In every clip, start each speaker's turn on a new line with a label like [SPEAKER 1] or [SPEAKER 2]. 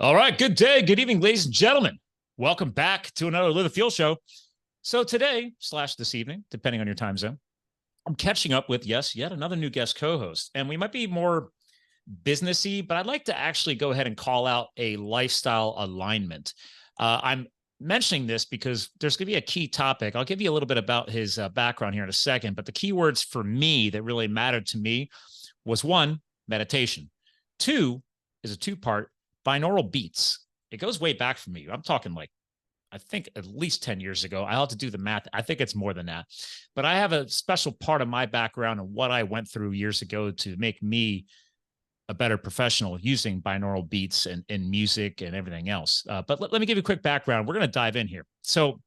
[SPEAKER 1] All right. Good day. Good evening, ladies and gentlemen. Welcome back to another Live the Fuel show. So today / this evening, depending on your time zone, I'm catching up with, yes, yet another new guest co-host. And we might be more businessy, but I'd like to actually go ahead and call out a lifestyle alignment. I'm mentioning this because there's going to be a key topic. I'll give you a little bit about his background here in a second, but the key words for me that really mattered to me was one, meditation. Two is a two-part binaural beats. It goes way back for me. I'm talking like, I think at least 10 years ago. I'll have to do the math. I think it's more than that. But I have a special part of my background and what I went through years ago to make me a better professional using binaural beats and music and everything else. But let me give you a quick background. We're going to dive in here. So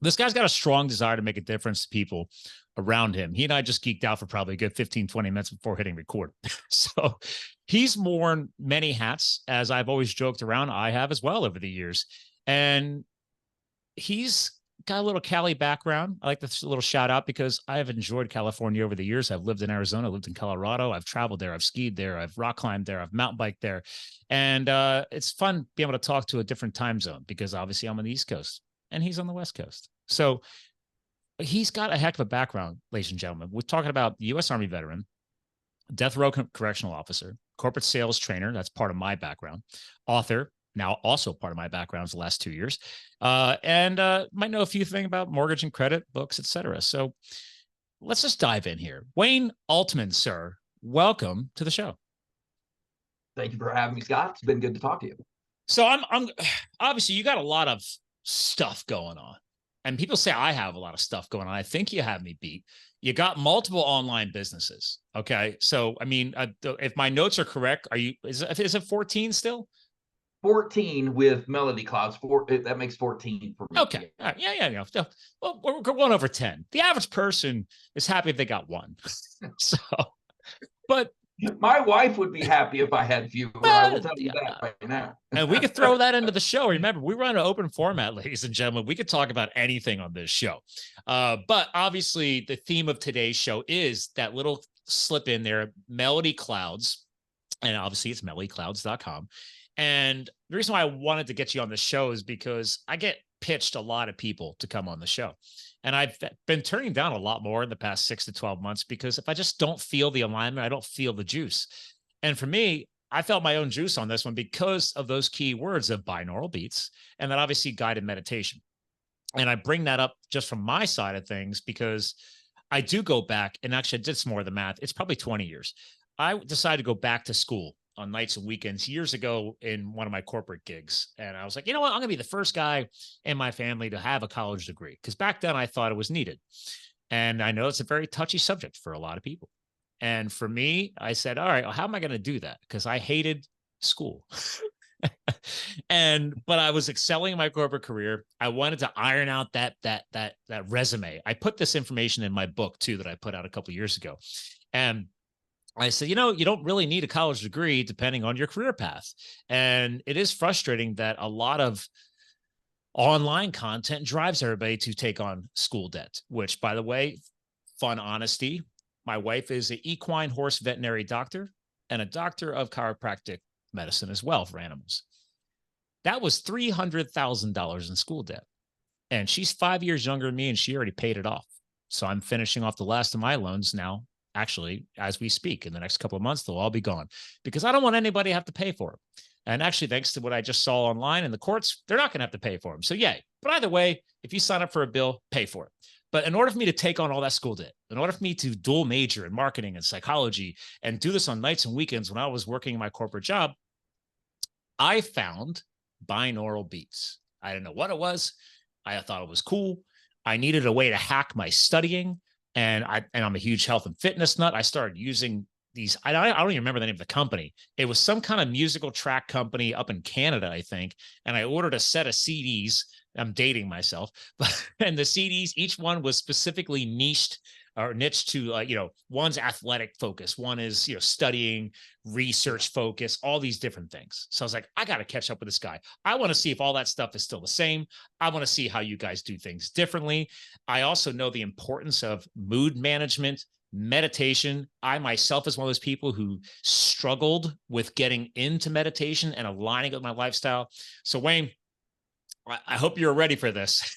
[SPEAKER 1] this guy's got a strong desire to make a difference to people around him. He and I just geeked out for probably a good 15, 20 minutes before hitting record. So he's worn many hats, as I've always joked around. I have as well over the years. And he's got a little Cali background. I like this little shout out because I have enjoyed California over the years. I've lived in Arizona, lived in Colorado. I've traveled there. I've skied there. I've rock climbed there. I've mountain biked there. And it's fun being able to talk to a different time zone because obviously I'm on the East Coast and he's on the West Coast. So he's got a heck of a background, ladies and gentlemen. We're talking about U.S. Army veteran, death row correctional officer, corporate sales trainer. That's part of my background. Author, now also part of my background for the last 2 years. And might know a few things about mortgage and credit, books, etc. So let's just dive in here. Wayne Altman, sir, welcome to the show.
[SPEAKER 2] Thank you for having me, Scott. It's been good to talk to you.
[SPEAKER 1] So I'm obviously you got a lot of stuff going on. And people say I have a lot of stuff going on. I think you have me beat. You got multiple online businesses. Okay. So, I mean, if my notes are correct, is it 14 still?
[SPEAKER 2] 14 with Melody Clouds. That makes 14 for me.
[SPEAKER 1] Okay. Yeah. Well, we're going over 10. The average person is happy if they got one. So, but
[SPEAKER 2] my wife would be happy if I had fewer. I will tell you that right now.
[SPEAKER 1] And we could throw that into the show. Remember, we run an open format, ladies and gentlemen. We could talk about anything on this show. But obviously, the theme of today's show is that little slip in there, Melody Clouds. And obviously, it's melodyclouds.com. And the reason why I wanted to get you on the show is because I get pitched a lot of people to come on the show. And I've been turning down a lot more in the past 6 to 12 months because if I just don't feel the alignment, I don't feel the juice. And for me, I felt my own juice on this one because of those key words of binaural beats and then obviously guided meditation. And I bring that up just from my side of things because I do go back and actually I did some more of the math. It's probably 20 years. I decided to go back to school on nights and weekends years ago in one of my corporate gigs. And I was like, you know what? I'm going to be the first guy in my family to have a college degree. Because back then I thought it was needed. And I know it's a very touchy subject for a lot of people. And for me, I said, all right, well, how am I going to do that? Because I hated school. But I was excelling in my corporate career. I wanted to iron out that resume. I put this information in my book too, that I put out a couple of years ago. And I said, you don't really need a college degree depending on your career path. And it is frustrating that a lot of online content drives everybody to take on school debt, which, by the way, fun honesty, my wife is an equine horse veterinary doctor and a doctor of chiropractic medicine as well for animals. That was $300,000 in school debt. And she's 5 years younger than me and she already paid it off. So I'm finishing off the last of my loans now. Actually, as we speak, in the next couple of months, they'll all be gone because I don't want anybody to have to pay for it. And actually, thanks to what I just saw online in the courts, they're not going to have to pay for them. So yay. But either way, if you sign up for a bill, pay for it. But in order for me to take on all that school debt, in order for me to dual major in marketing and psychology and do this on nights and weekends when I was working in my corporate job, I found binaural beats. I didn't know what it was. I thought it was cool. I needed a way to hack my studying. And I'm a huge health and fitness nut. I started using these. I don't even remember the name of the company. It was some kind of musical track company up in Canada, I think. And I ordered a set of CDs. I'm dating myself, and the CDs, each one was specifically niched or niche to, one's athletic focus. One is, studying, research focus, all these different things. So I was like, I got to catch up with this guy. I want to see if all that stuff is still the same. I want to see how you guys do things differently. I also know the importance of mood management meditation. I myself is one of those people who struggled with getting into meditation and aligning it with my lifestyle. So Wayne, I hope you're ready for this.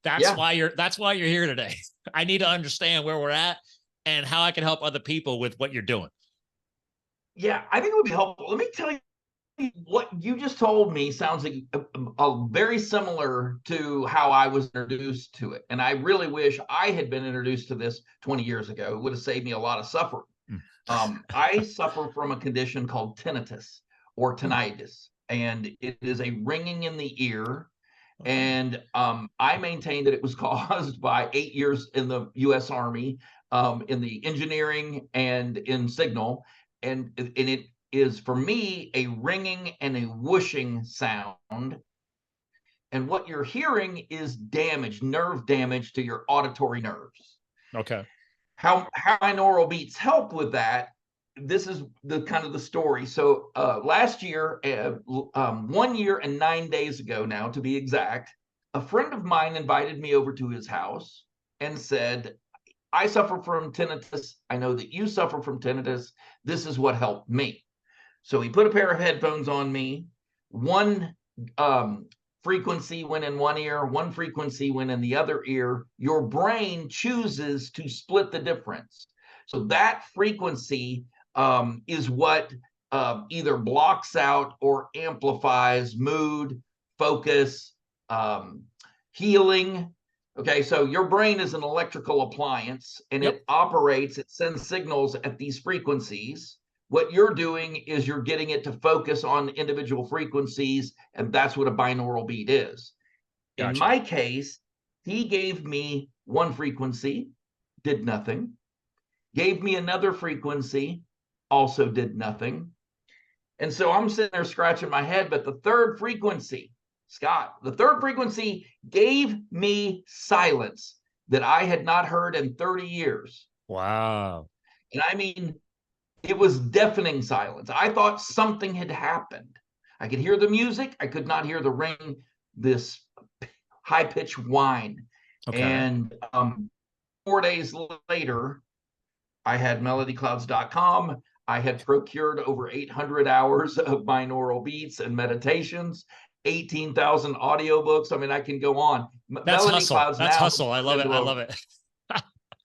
[SPEAKER 1] That's why you're here today. I need to understand where we're at and how I can help other people with what you're doing.
[SPEAKER 2] Yeah, I think it would be helpful. Let me tell you, what you just told me sounds like a very similar to how I was introduced to it. And I really wish I had been introduced to this 20 years ago. It would have saved me a lot of suffering. I suffer from a condition called tinnitus or tinnitus, and it is a ringing in the ear. And I maintain that it was caused by 8 years in the U.S. Army, in the engineering and in signal. And it is, for me, a ringing and a whooshing sound. And what you're hearing is damage, nerve damage to your auditory nerves.
[SPEAKER 1] Okay.
[SPEAKER 2] How binaural beats help with that, this is the kind of the story. So last year, 1 year and 9 days ago now, to be exact, a friend of mine invited me over to his house and said, I suffer from tinnitus. I know that you suffer from tinnitus. This is what helped me. So he put a pair of headphones on me. One frequency went in one ear, one frequency went in the other ear. Your brain chooses to split the difference. So that frequency is what either blocks out or amplifies mood, focus, healing. Okay, so your brain is an electrical appliance, and it operates, it sends signals at these frequencies. What you're doing is you're getting it to focus on individual frequencies, and that's what a binaural beat is. Gotcha. In my case, he gave me one frequency, did nothing. Gave me another frequency, also did nothing. And so I'm sitting there scratching my head, but the third frequency, Scott, the third frequency gave me silence that I had not heard in 30 years.
[SPEAKER 1] Wow.
[SPEAKER 2] And I mean, it was deafening silence. I thought something had happened. I could hear the music. I could not hear the ring, this high-pitched whine. Okay. And 4 days later, I had melodyclouds.com. I had procured over 800 hours of binaural beats and meditations, 18,000 audiobooks. I mean, I can go on.
[SPEAKER 1] That's hustle. That's hustle. I love it. I love it.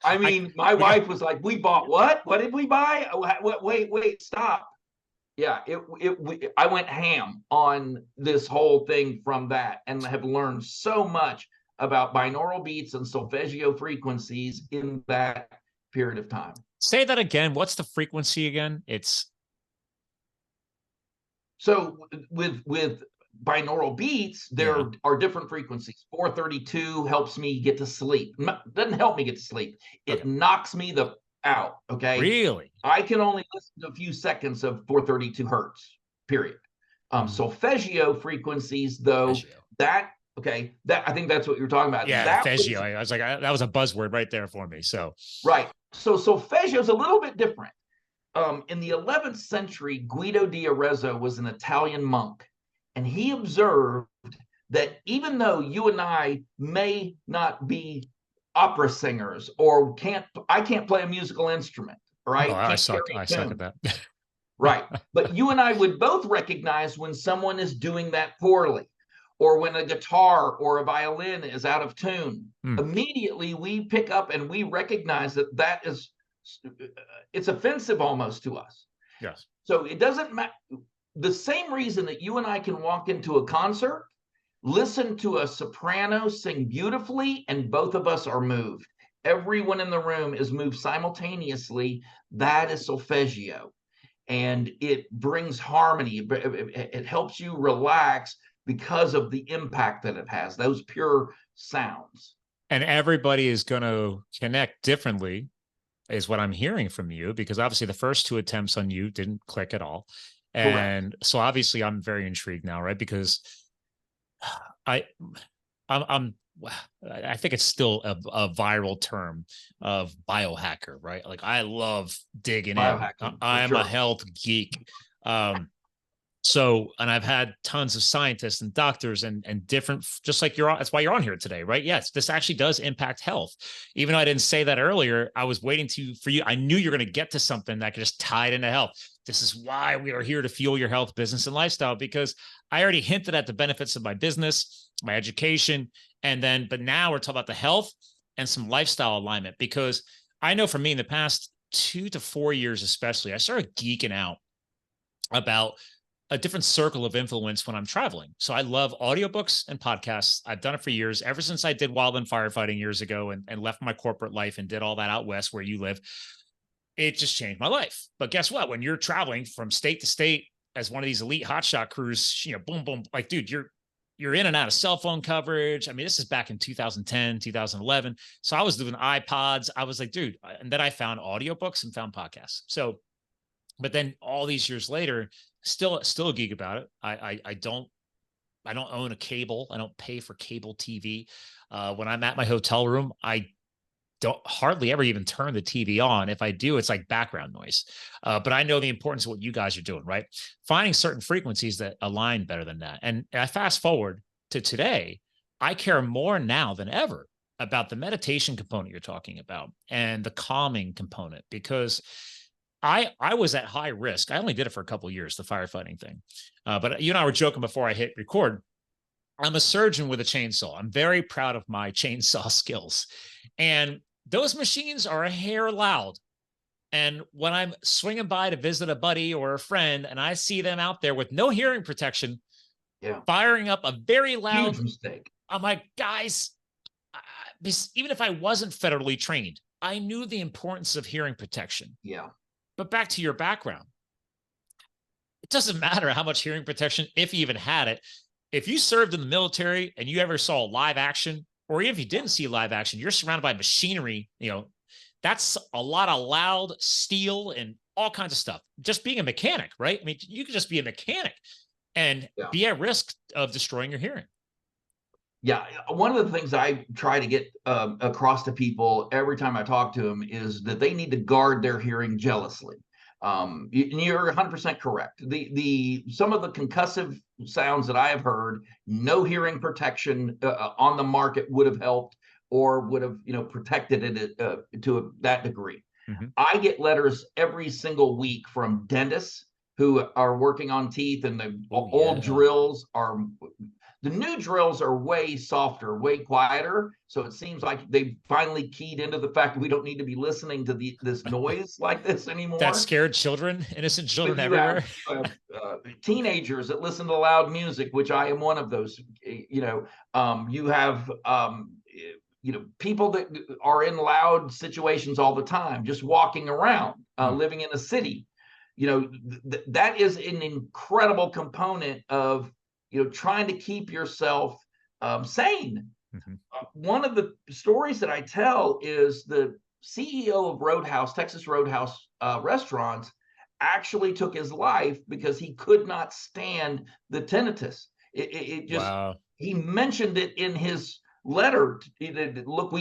[SPEAKER 2] I mean, my wife was like, we bought what? What did we buy? Wait, stop. Yeah, I went ham on this whole thing from that, and have learned so much about binaural beats and solfeggio frequencies in that period of time.
[SPEAKER 1] Say that again. What's the frequency again? It's
[SPEAKER 2] so with binaural beats, there are different frequencies. 432 helps me get to sleep. Doesn't help me get to sleep. It knocks me out. Okay.
[SPEAKER 1] Really?
[SPEAKER 2] I can only listen to a few seconds of 432 hertz, period. Solfeggio frequencies, though, that I think that's what you're talking about.
[SPEAKER 1] Yeah, solfeggio. I was like, that was a buzzword right there for me. So
[SPEAKER 2] right. So solfeggio is a little bit different. In the 11th century, Guido di Arezzo was an Italian monk, and he observed that even though you and I may not be opera singers or I can't play a musical instrument, right?
[SPEAKER 1] Oh, I suck at that.
[SPEAKER 2] Right. But you and I would both recognize when someone is doing that poorly, or when a guitar or a violin is out of tune. Immediately we pick up and we recognize that it's offensive almost to us.
[SPEAKER 1] Yes.
[SPEAKER 2] So it doesn't matter. The same reason that you and I can walk into a concert, listen to a soprano sing beautifully, and both of us are moved. Everyone in the room is moved simultaneously. That is solfeggio. And it brings harmony. It helps you relax because of the impact that it has, those pure sounds.
[SPEAKER 1] And everybody is going to connect differently, is what I'm hearing from you, because obviously the first two attempts on you didn't click at all. And correct. So obviously I'm very intrigued now, right? Because I think it's still a viral term of biohacker, right? Like I love digging in. I'm a health geek. So, and I've had tons of scientists and doctors and different, just like you're on, that's why you're on here today, right? Yes, this actually does impact health. Even though I didn't say that earlier, I was waiting for you. I knew you're going to get to something that could just tie it into health. This is why we are here to fuel your health, business, and lifestyle, because I already hinted at the benefits of my business, my education, but now we're talking about the health and some lifestyle alignment, because I know for me in the past 2 to 4 years, especially, I started geeking out about a different circle of influence when I'm traveling. So I love audiobooks and podcasts. I've done it for years, ever since I did wildland firefighting years ago and left my corporate life and did all that out west where you live. It just changed my life. But guess what? When you're traveling from state to state as one of these elite hotshot crews, boom, boom, like, dude, you're in and out of cell phone coverage. I mean, this is back in 2010, 2011. So I was doing iPods. I was like, dude, and then I found audiobooks and found podcasts. So, but then all these years later, still a geek about it. I don't own a cable. I don't pay for cable TV. When I'm at my hotel room, I don't hardly ever even turn the TV on. If I do, it's like background noise. But I know the importance of what you guys are doing, right? Finding certain frequencies that align better than that. And I fast forward to today, I care more now than ever about the meditation component you're talking about and the calming component, because I was at high risk. I only did it for a couple of years, the firefighting thing. But you and I were joking before I hit record. I'm a surgeon with a chainsaw. I'm very proud of my chainsaw skills. And those machines are a hair loud. And when I'm swinging by to visit a buddy or a friend and I see them out there with no hearing protection, firing up a very loud,
[SPEAKER 2] huge mistake.
[SPEAKER 1] I'm like, guys, even if I wasn't federally trained, I knew the importance of hearing protection.
[SPEAKER 2] Yeah.
[SPEAKER 1] But back to your background, it doesn't matter how much hearing protection, if you even had it. If you served in the military and you ever saw live action, or even if you didn't see live action, you're surrounded by machinery, that's a lot of loud steel and all kinds of stuff. Just being a mechanic, right? I mean, you could just be a mechanic and be at risk of destroying your hearing.
[SPEAKER 2] Yeah, one of the things I try to get across to people every time I talk to them is that they need to guard their hearing jealously. You're 100% correct. Some of the concussive sounds that I have heard, no hearing protection on the market would have helped or would have protected it to that degree. Mm-hmm. I get letters every single week from dentists who are working on teeth, and the old drills are. The new drills are way softer, way quieter. So it seems like they finally keyed into the fact that we don't need to be listening to this noise like this anymore.
[SPEAKER 1] That scared children, innocent children everywhere.
[SPEAKER 2] Teenagers that listen to loud music, which I am one of those. You have people that are in loud situations all the time, just walking around, living in a city. That is an incredible component of trying to keep yourself sane. Mm-hmm. One of the stories that I tell is the CEO of Texas Roadhouse restaurants actually took his life because he could not stand the tinnitus. It just, wow. He mentioned it in his letter. Look,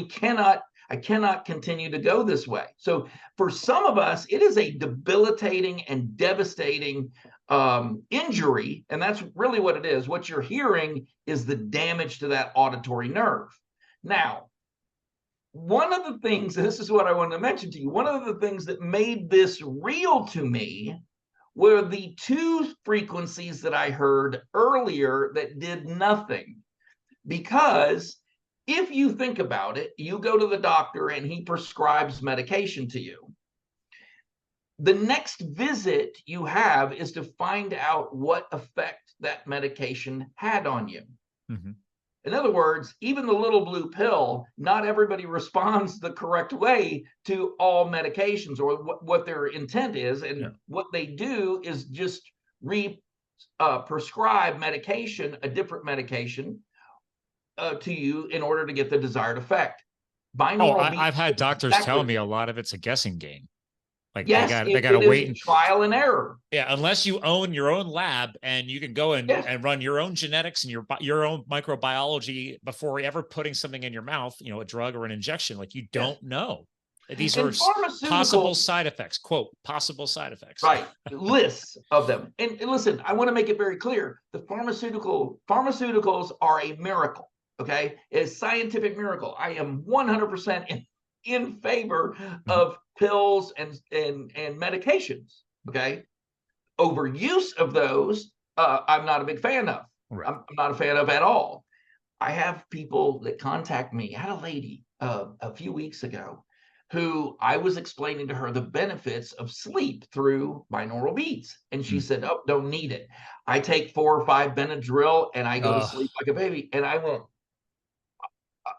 [SPEAKER 2] I cannot continue to go this way. So for some of us, it is a debilitating and devastating injury. And that's really what it is. What you're hearing is the damage to that auditory nerve. Now, one of the things, this is what I wanted to mention to you, one of the things that made this real to me were the two frequencies that I heard earlier that did nothing. Because if you think about it, you go to the doctor and he prescribes medication to you. The next visit you have is to find out what effect that medication had on you. Mm-hmm. In other words, even the little blue pill, not everybody responds the correct way to all medications or what their intent is. And what they do is just prescribe medication, a different medication, to you in order to get the desired effect.
[SPEAKER 1] I've had doctors tell me a lot of it's a guessing game. Like they got to wait and
[SPEAKER 2] trial and error.
[SPEAKER 1] Yeah, unless you own your own lab and you can go and run your own genetics and your own microbiology before ever putting something in your mouth, a drug or an injection. Like you don't know. These
[SPEAKER 2] And
[SPEAKER 1] are possible
[SPEAKER 2] pharmaceuticals,
[SPEAKER 1] side effects, quote, possible side effects.
[SPEAKER 2] right? Lists of them. And listen, I want to make it very clear: the pharmaceuticals are a miracle. Okay, it's a scientific miracle. I am 100% in favor of pills and medications. Okay, overuse of those, I'm not a big fan of.
[SPEAKER 1] Right.
[SPEAKER 2] I'm not a fan of at all. I have people that contact me. I had a lady a few weeks ago who I was explaining to her the benefits of sleep through binaural beats. And she said, "Oh, don't need it. I take 4 or 5 Benadryl and I go to sleep like a baby." And I went,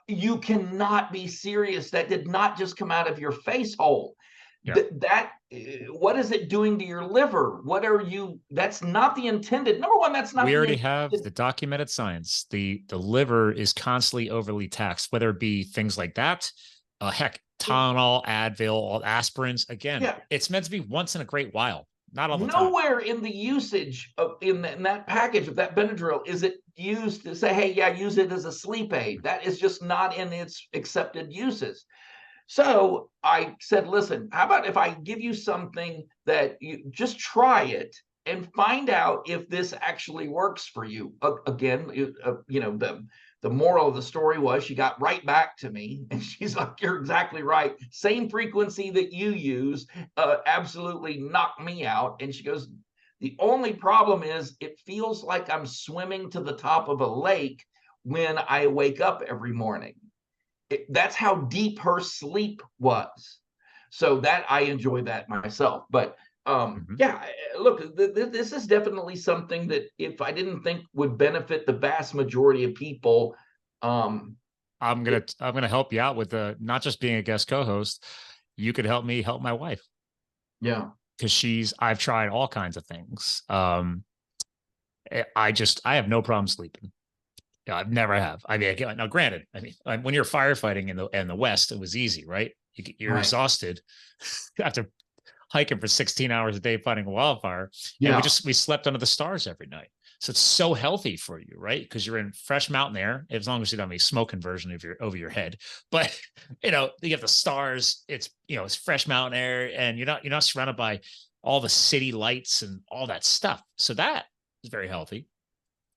[SPEAKER 2] "You cannot be serious. That did not just come out of your face hole.
[SPEAKER 1] Yeah.
[SPEAKER 2] What is it doing to your liver? What are you? That's not the intended. Number one, that's not.
[SPEAKER 1] We already have the documented science. The liver is constantly overly taxed, whether it be things like that, heck, Tylenol, Advil, all aspirins. Again, it's meant to be once in a great while, not all the time.
[SPEAKER 2] Nowhere in the usage of in that package of that Benadryl is it used to say, "Hey, yeah, use it as a sleep aid." That is just not in its accepted uses. So I said, "Listen, how about if I give you something that you just try it and find out if this actually works for you?" Again, the moral of the story was she got right back to me and she's like, "You're exactly right. Same frequency that you use absolutely knocked me out." And she goes, "The only problem is it feels like I'm swimming to the top of a lake when I wake up every morning." That's how deep her sleep was. So that I enjoy that myself. But yeah, look, this is definitely something that if I didn't think would benefit the vast majority of people,
[SPEAKER 1] I'm gonna help you out with not just being a guest co-host. You could help me help my wife.
[SPEAKER 2] Yeah,
[SPEAKER 1] because I've tried all kinds of things. I have no problem sleeping. Yeah, I've never have. I mean, now granted, I mean, when you're firefighting in the West, it was easy, right? You're exhausted after hiking for 16 hours a day fighting a wildfire. And we slept under the stars every night. So it's so healthy for you, right? Because you're in fresh mountain air, as long as you don't have any smoke conversion over your head. But you have the stars. It's it's fresh mountain air, and you're not surrounded by all the city lights and all that stuff. So that is very healthy.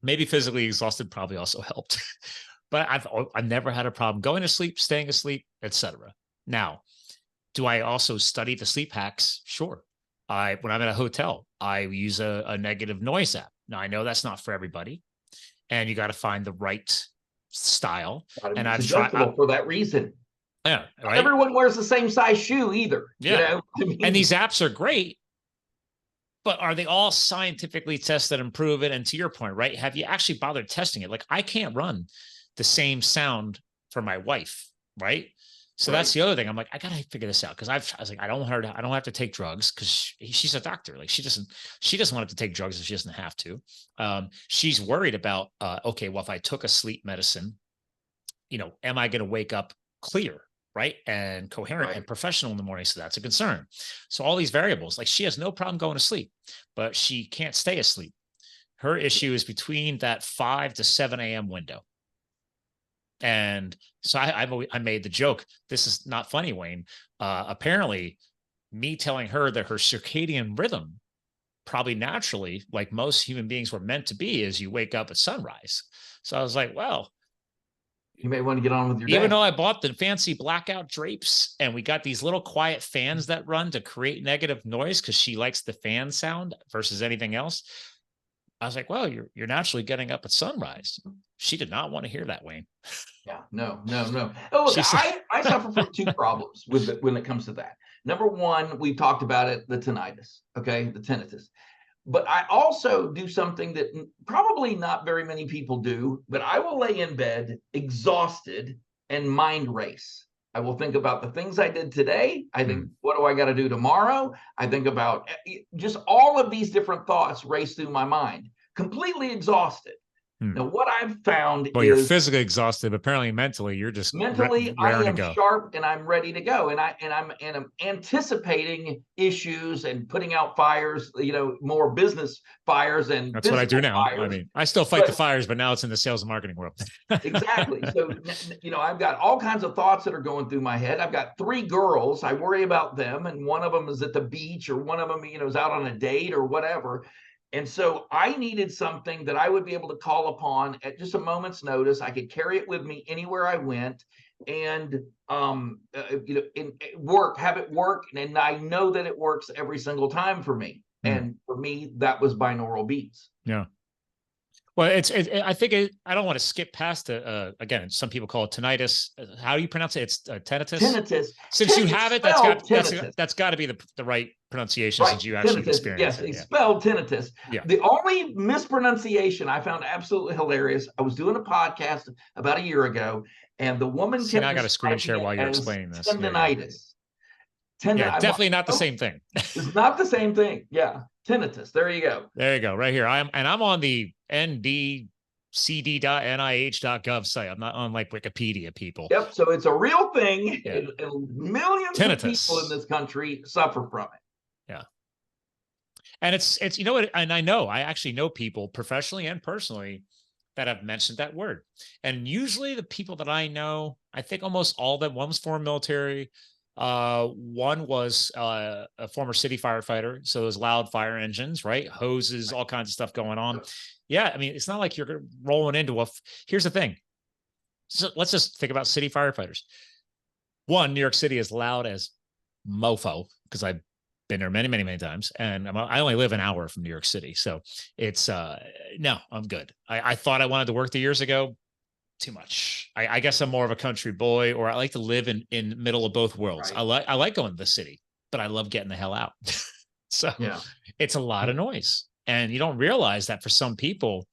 [SPEAKER 1] Maybe physically exhausted probably also helped, but I've never had a problem going to sleep, staying asleep, etc. Now, do I also study the sleep hacks? Sure. When I'm at a hotel, I use a negative noise app. Now I know that's not for everybody, and you got to find the right style. And I've tried
[SPEAKER 2] for that reason.
[SPEAKER 1] Yeah, right.
[SPEAKER 2] Everyone wears the same size shoe either.
[SPEAKER 1] Yeah, and these apps are great. But are they all scientifically tested and proven? And to your point, right? Have you actually bothered testing it? Like I can't run the same sound for my wife, right? So that's the other thing. I'm like, I gotta figure this out because I was like, I don't have to take drugs because she's a doctor. Like she doesn't want to take drugs if she doesn't have to. She's worried about okay, well, if I took a sleep medicine, am I going to wake up clear? Right. And coherent and professional in the morning. So that's a concern. So all these variables, like she has no problem going to sleep, but she can't stay asleep. Her issue is between that 5 to 7 a.m. window. And so I made the joke. This is not funny, Wayne. Apparently me telling her that her circadian rhythm probably naturally, like most human beings were meant to be, is you wake up at sunrise. So I was like, well,
[SPEAKER 2] you may want to get on with your day.
[SPEAKER 1] Even though I bought the fancy blackout drapes and we got these little quiet fans that run to create negative noise because she likes the fan sound versus anything else. I was like, well, you're naturally getting up at sunrise. She did not want to hear that, Wayne.
[SPEAKER 2] Yeah, no. Oh, look, I suffer from 2 problems when it comes to that. Number one, we talked about it, the tinnitus, okay, the tinnitus. But I also do something that probably not very many people do, but I will lay in bed exhausted and mind race. I will think about the things I did today. I think, what do I got to do tomorrow? I think about just all of these different thoughts race through my mind, completely exhausted. Now, what I've found
[SPEAKER 1] well,
[SPEAKER 2] is
[SPEAKER 1] you're physically exhausted, but apparently mentally you're just
[SPEAKER 2] mentally I
[SPEAKER 1] raring to
[SPEAKER 2] am
[SPEAKER 1] go.
[SPEAKER 2] sharp and I'm ready to go. And I'm anticipating issues and putting out fires, more business fires and
[SPEAKER 1] That's what I do now.
[SPEAKER 2] fires.
[SPEAKER 1] I mean, I still fight the fires, but now it's in the sales and marketing world.
[SPEAKER 2] Exactly. So, I've got all kinds of thoughts that are going through my head. I've got 3 girls. I worry about them. And one of them is at the beach, or one of them, is out on a date or whatever. And so I needed something that I would be able to call upon at just a moment's notice. I could carry it with me anywhere I went, and have it work. And I know that it works every single time for me. And for me, that was binaural beats.
[SPEAKER 1] Yeah. Well, I think I don't want to skip past it. Again, some people call it tinnitus. How do you pronounce it? It's tinnitus.
[SPEAKER 2] Tinnitus.
[SPEAKER 1] Since you have it, that's got to be the right pronunciation, right, since you actually experienced it.
[SPEAKER 2] Yes, it's spelled tinnitus.
[SPEAKER 1] Yeah.
[SPEAKER 2] The only mispronunciation I found absolutely hilarious. I was doing a podcast about a year ago, and the woman
[SPEAKER 1] kept. I got a screen share while you're explaining this.
[SPEAKER 2] Tendinitis.
[SPEAKER 1] Yeah, definitely not the same thing.
[SPEAKER 2] It's not the same thing. Yeah. Tinnitus. There you go.
[SPEAKER 1] There you go. Right here. I'm on the ndcd.nih.gov site. I'm not on like Wikipedia, people.
[SPEAKER 2] Yep. So it's a real thing. Yeah. And millions
[SPEAKER 1] tinnitus.
[SPEAKER 2] Of people in this country suffer from it.
[SPEAKER 1] Yeah. And it's what, and I actually know people professionally and personally that have mentioned that word. And usually the people that I know, I think almost all of them, one was former military. One was a former city firefighter, so those loud fire engines, right? Hoses, all kinds of stuff going on. Yeah, I mean, it's not like you're rolling into here's the thing. So let's just think about city firefighters. One, New York City is loud as mofo, because I've been there many, many, many times, and I only live an hour from New York City, so it's no, I'm good. I thought I wanted to work there years ago. Too much. I guess I'm more of a country boy, or I like to live in the middle of both worlds. Right. I like going to the city, but I love getting the hell out. So yeah, it's a lot of noise, and you don't realize that for some people,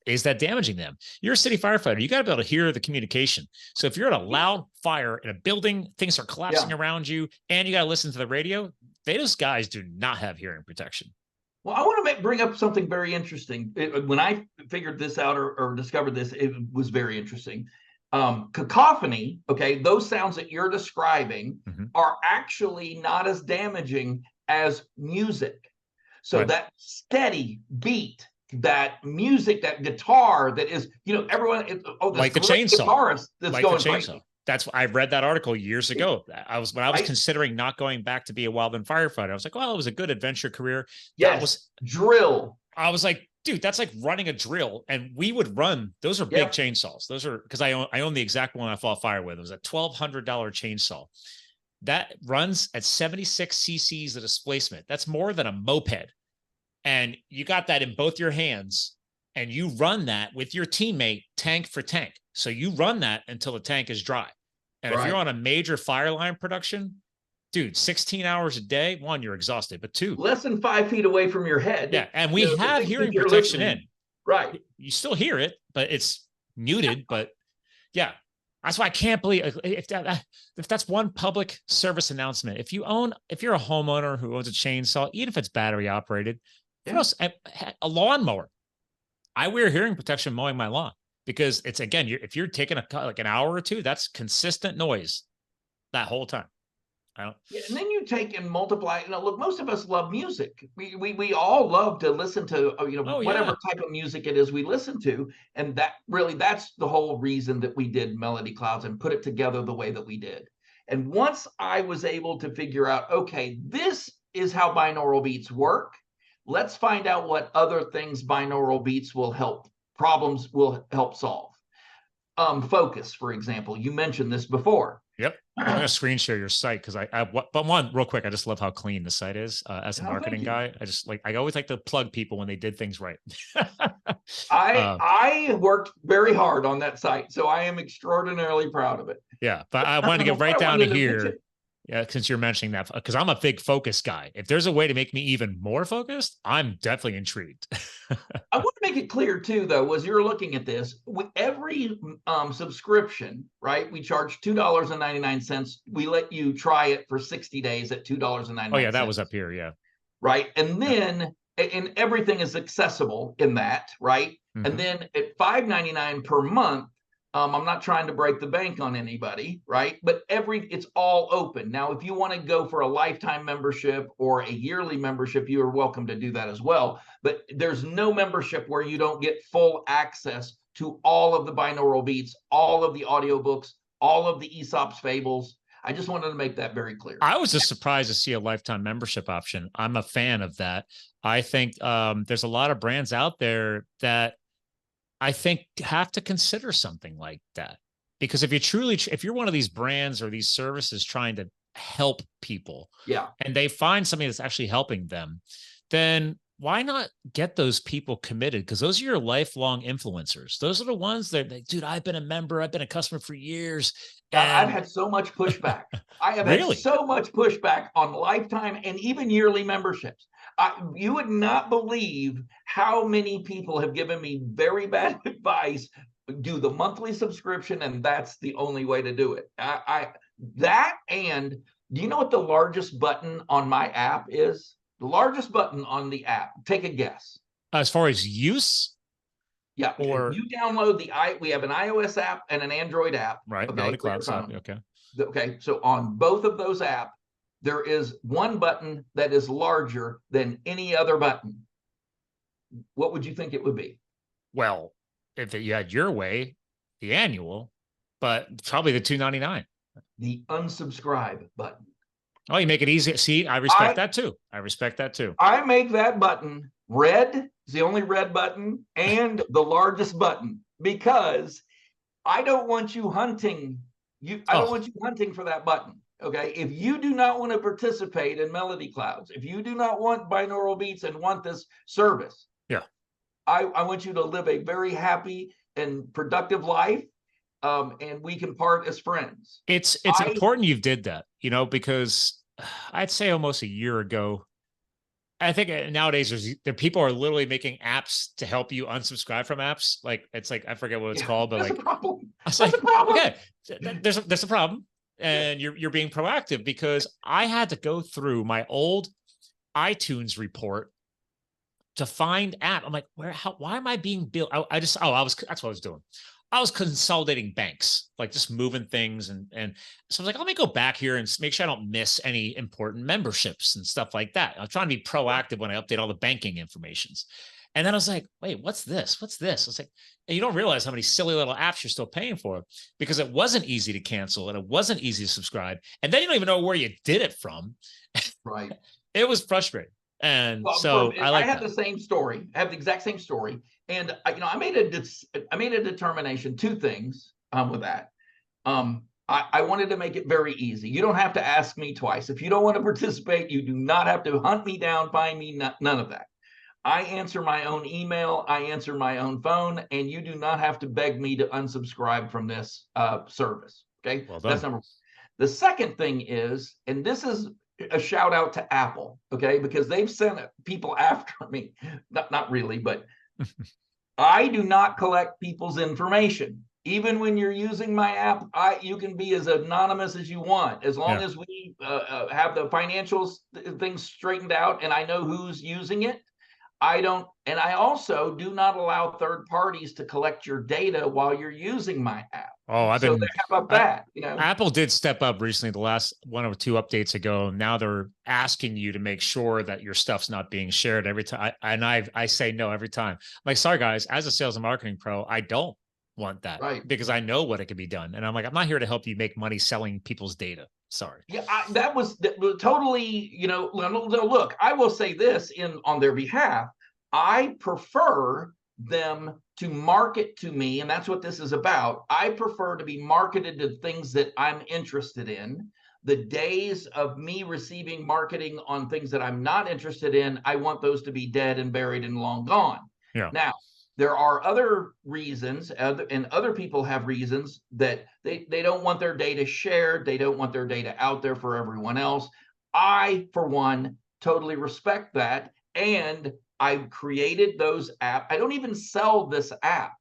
[SPEAKER 1] is that damaging them? You're a city firefighter. You got to be able to hear the communication. So if you're at a loud fire in a building, things are collapsing around you, and you got to listen to the radio, those guys do not have hearing protection.
[SPEAKER 2] Well, I want to bring up something very interesting. When I figured this out or discovered this, it was very interesting. Cacophony, okay, those sounds that you're describing are actually not as damaging as music. So that steady beat, that music, that guitar that is, everyone,
[SPEAKER 1] like the chainsaw,
[SPEAKER 2] guitarist that's
[SPEAKER 1] like
[SPEAKER 2] going
[SPEAKER 1] the chainsaw. That's I read that article years ago. When I was considering not going back to be a wildland firefighter. I was like, well, it was a good adventure career.
[SPEAKER 2] Yes,
[SPEAKER 1] that was
[SPEAKER 2] drill.
[SPEAKER 1] I was like, dude, that's like running a drill. And we would run. Those are big chainsaws. Those are, because I own the exact one I fought fire with. It was a $1,200 chainsaw that runs at 76 cc's of displacement. That's more than a moped. And you got that in both your hands, and you run that with your teammate tank for tank. So you run that until the tank is dry. And if you're on a major fire line production, dude, 16 hours a day, one, you're exhausted, but two,
[SPEAKER 2] less than 5 feet away from your head.
[SPEAKER 1] Yeah. And we have hearing protection in.
[SPEAKER 2] Right.
[SPEAKER 1] You still hear it, but it's muted. But yeah, that's why I can't believe if that's one public service announcement. If you're a homeowner who owns a chainsaw, even if it's battery operated, a lawnmower, I wear hearing protection mowing my lawn, because it's, again, if you're taking like an hour or two, that's consistent noise that whole time.
[SPEAKER 2] And then you take and multiply. Look, most of us love music. We all love to listen to whatever type of music it is we listen to, and that's the whole reason that we did Melody Clouds and put it together the way that we did. And once I was able to figure out, okay, this is how binaural beats work. Let's find out what other things binaural beats will help solve. Focus, for example, you mentioned this before.
[SPEAKER 1] Yep. I'm going to screen share your site, because but one, real quick, I just love how clean the site is. As a marketing guy, I always like to plug people when they did things right.
[SPEAKER 2] I worked very hard on that site, so I am extraordinarily proud of it.
[SPEAKER 1] Yeah, but I wanted to get right down to here. Yeah, since you're mentioning that, because I'm a big focus guy. If there's a way to make me even more focused, I'm definitely intrigued.
[SPEAKER 2] I want to make it clear too, though, as you're looking at this, with every subscription, right? We charge $2.99. We let you try it for 60 days at $2.99.
[SPEAKER 1] Oh yeah, that was up here. Yeah.
[SPEAKER 2] Right, and then and everything is accessible in that, right?
[SPEAKER 1] Mhm.
[SPEAKER 2] And then at $5.99 per month, I'm not trying to break the bank on anybody, right? But it's all open. Now, if you want to go for a lifetime membership or a yearly membership, you are welcome to do that as well. But there's no membership where you don't get full access to all of the binaural beats, all of the audiobooks, all of the Aesop's fables. I just wanted to make that very clear.
[SPEAKER 1] I was just surprised to see a lifetime membership option. I'm a fan of that. I think there's a lot of brands out there that I think have to consider something like that. Because if you're one of these brands or these services trying to help people,
[SPEAKER 2] Yeah,
[SPEAKER 1] and they find something that's actually helping them, then why not get those people committed? Because those are your lifelong influencers. Those are the ones that, like, dude, I've been a member, I've been a customer for years.
[SPEAKER 2] I've
[SPEAKER 1] And
[SPEAKER 2] had so much pushback. I have had
[SPEAKER 1] really,
[SPEAKER 2] so much pushback on lifetime and even yearly memberships. You would not believe how many people have given me very bad advice. Do the monthly subscription, and that's the only way to do it. And do you know what the largest button on my app is? The largest button on the app. Take a guess.
[SPEAKER 1] as far as use,
[SPEAKER 2] Yeah,
[SPEAKER 1] or
[SPEAKER 2] you download we have an iOS app and an Android app.
[SPEAKER 1] right,
[SPEAKER 2] Okay,
[SPEAKER 1] Melody
[SPEAKER 2] for your
[SPEAKER 1] Cloud stuff.
[SPEAKER 2] phone.
[SPEAKER 1] Okay.
[SPEAKER 2] Okay, so on both of those apps, there is one button that is larger than any other button. What would you think it would be?
[SPEAKER 1] Well, if you had your way, the annual, but probably the $2.99.
[SPEAKER 2] The unsubscribe button.
[SPEAKER 1] Oh, you make it easy. See, I respect that too. I respect that too.
[SPEAKER 2] I make that button red. It's the only red button and the largest button because I don't want you hunting. I don't want you hunting for that button. Okay. If you do not want to participate in Melody Clouds, if you do not want binaural beats and want this service,
[SPEAKER 1] yeah,
[SPEAKER 2] I want you to live a very happy and productive life. And we can part as friends.
[SPEAKER 1] It's important you did that, because I'd say almost a year ago, I think nowadays there people are literally making apps to help you unsubscribe from apps. Like it's like I forget what it's called, but
[SPEAKER 2] that's
[SPEAKER 1] like
[SPEAKER 2] a problem.
[SPEAKER 1] I was
[SPEAKER 2] That's
[SPEAKER 1] like,
[SPEAKER 2] a problem.
[SPEAKER 1] okay, there's a problem, and you're being proactive because I had to go through my old iTunes report to find app. I'm like, why am I being billed? That's what I was doing. I was consolidating banks, like just moving things. And so I was like, let me go back here and make sure I don't miss any important memberships and stuff like that. I'm trying to be proactive when I update all the banking informations. And then I was like, wait, what's this? What's this? I was like, and you don't realize how many silly little apps you're still paying for because it wasn't easy to cancel and it wasn't easy to subscribe. And then you don't even know where you did it from.
[SPEAKER 2] Right.
[SPEAKER 1] It was frustrating. And
[SPEAKER 2] Well,
[SPEAKER 1] so I
[SPEAKER 2] have the same story. I have the exact same story. And I made a determination, two things with that. I wanted to make it very easy. You don't have to ask me twice. If you don't want to participate, you do not have to hunt me down, find me, none of that. I answer my own email, I answer my own phone, and you do not have to beg me to unsubscribe from this service. Okay.
[SPEAKER 1] well done.
[SPEAKER 2] That's number one. The second thing is, and this is a shout out to Apple, okay, because they've sent people after me. Not really, but I do not collect people's information. Even when you're using my app, you can be as anonymous as you want, as long as we have the financials things straightened out and I know who's using it. And I also do not allow third parties to collect your data while you're using my app.
[SPEAKER 1] Oh,
[SPEAKER 2] how about that?
[SPEAKER 1] Apple did step up recently, the last 1 or 2 updates ago. Now they're asking you to make sure that your stuff's not being shared every time. I say no every time. I'm like, sorry guys, as a sales and marketing pro, I don't want that because I know what it can be done. And I'm like, I'm not here to help you make money selling people's data. Sorry.
[SPEAKER 2] Yeah, that was totally, look, I will say this on their behalf. I prefer them to market to me, and that's what this is about. I prefer to be marketed to things that I'm interested in. The days of me receiving marketing on things that I'm not interested in, I want those to be dead and buried and long gone.
[SPEAKER 1] Yeah.
[SPEAKER 2] Now, there are other reasons, and other people have reasons that they don't want their data shared. They don't want their data out there for everyone else. I, for one, totally respect that. And I've created those apps. I don't even sell this app.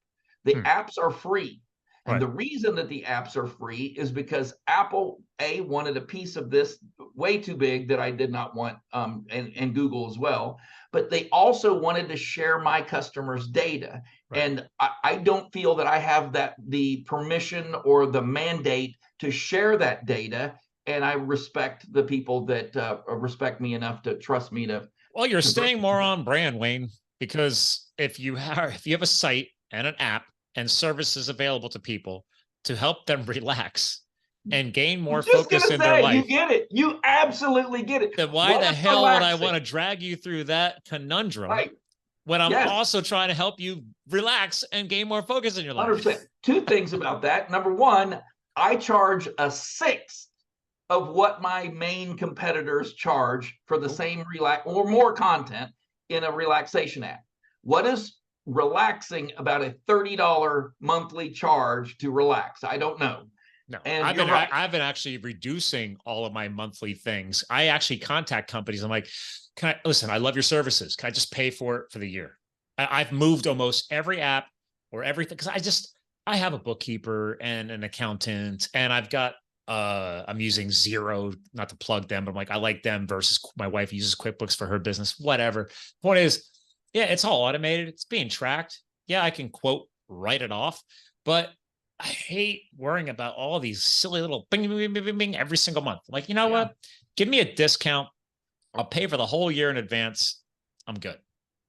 [SPEAKER 2] The apps are free. And
[SPEAKER 1] Right.
[SPEAKER 2] the reason that the apps are free is because Apple, A, wanted a piece of this way too big that I did not want, and Google as well. But they also wanted to share my customers' data.
[SPEAKER 1] Right.
[SPEAKER 2] And I don't feel that I have the permission or the mandate to share that data. And I respect the people that respect me enough to trust me to.
[SPEAKER 1] Well, you're staying more on brand, Wayne, because if you have a site and an app and services available to people to help them relax and gain more focus in their life,
[SPEAKER 2] you get it. You absolutely get it.
[SPEAKER 1] then why the hell would I want to drag you through that conundrum when I'm also trying to help you relax and gain more focus in your life?
[SPEAKER 2] 100%. Two things about that. Number one, I charge a sixth of what my main competitors charge for the same relax or more content in a relaxation app. What is relaxing about a $30 monthly charge to relax? I don't know.
[SPEAKER 1] No,
[SPEAKER 2] and
[SPEAKER 1] I've been actually reducing all of my monthly things. I actually contact companies. I'm like, can I listen? I love your services. Can I just pay for it for the year? I've moved almost every app or everything because I have a bookkeeper and an accountant, and I've got I'm using Xero, not to plug them, but I'm like, I like them versus my wife uses QuickBooks for her business, whatever. Point is, yeah, it's all automated. It's being tracked. Yeah, I can quote, write it off, but I hate worrying about all these silly little bing, bing, bing, bing, bing every single month. Like, you know what? Give me a discount. I'll pay for the whole year in advance. I'm good.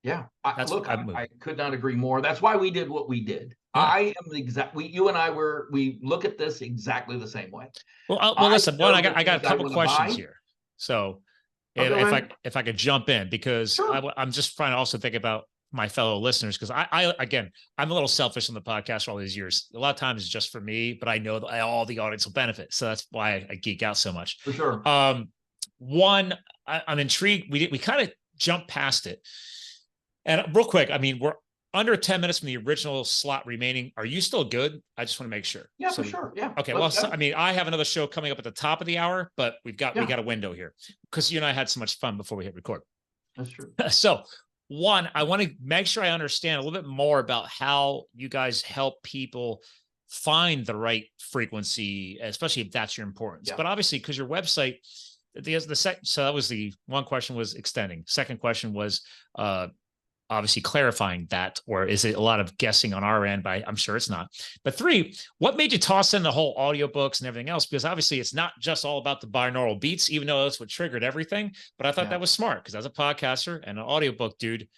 [SPEAKER 2] Yeah. I could not agree more. That's why we did what we did. Yeah. I am the exact. You and I we look at this exactly the same way.
[SPEAKER 1] Well, listen. One, I got a couple questions here. So, if I could jump in, because I'm just trying to also think about my fellow listeners, because again, I'm a little selfish on the podcast for all these years. A lot of times it's just for me, but I know that all the audience will benefit. So that's why I geek out so much.
[SPEAKER 2] For sure.
[SPEAKER 1] One, I'm intrigued. We kind of jumped past it. And real quick, I mean, we're under 10 minutes from the original slot remaining. Are you still good? I just want to make sure.
[SPEAKER 2] Yeah, for sure. Yeah.
[SPEAKER 1] Okay. I mean, I have another show coming up at the top of the hour, but we got a window here because you and I had so much fun before we hit record.
[SPEAKER 2] That's true.
[SPEAKER 1] So one, I want to make sure I understand a little bit more about how you guys help people find the right frequency, especially if that's your importance. Yeah. But obviously, because your website, so that was the one question, was extending. Second question was obviously clarifying that, or is it a lot of guessing on our end? I'm sure it's not. But three, what made you toss in the whole audiobooks and everything else? Because obviously it's not just all about the binaural beats, even though that's what triggered everything. But I thought that was smart, because as a podcaster and an audiobook dude,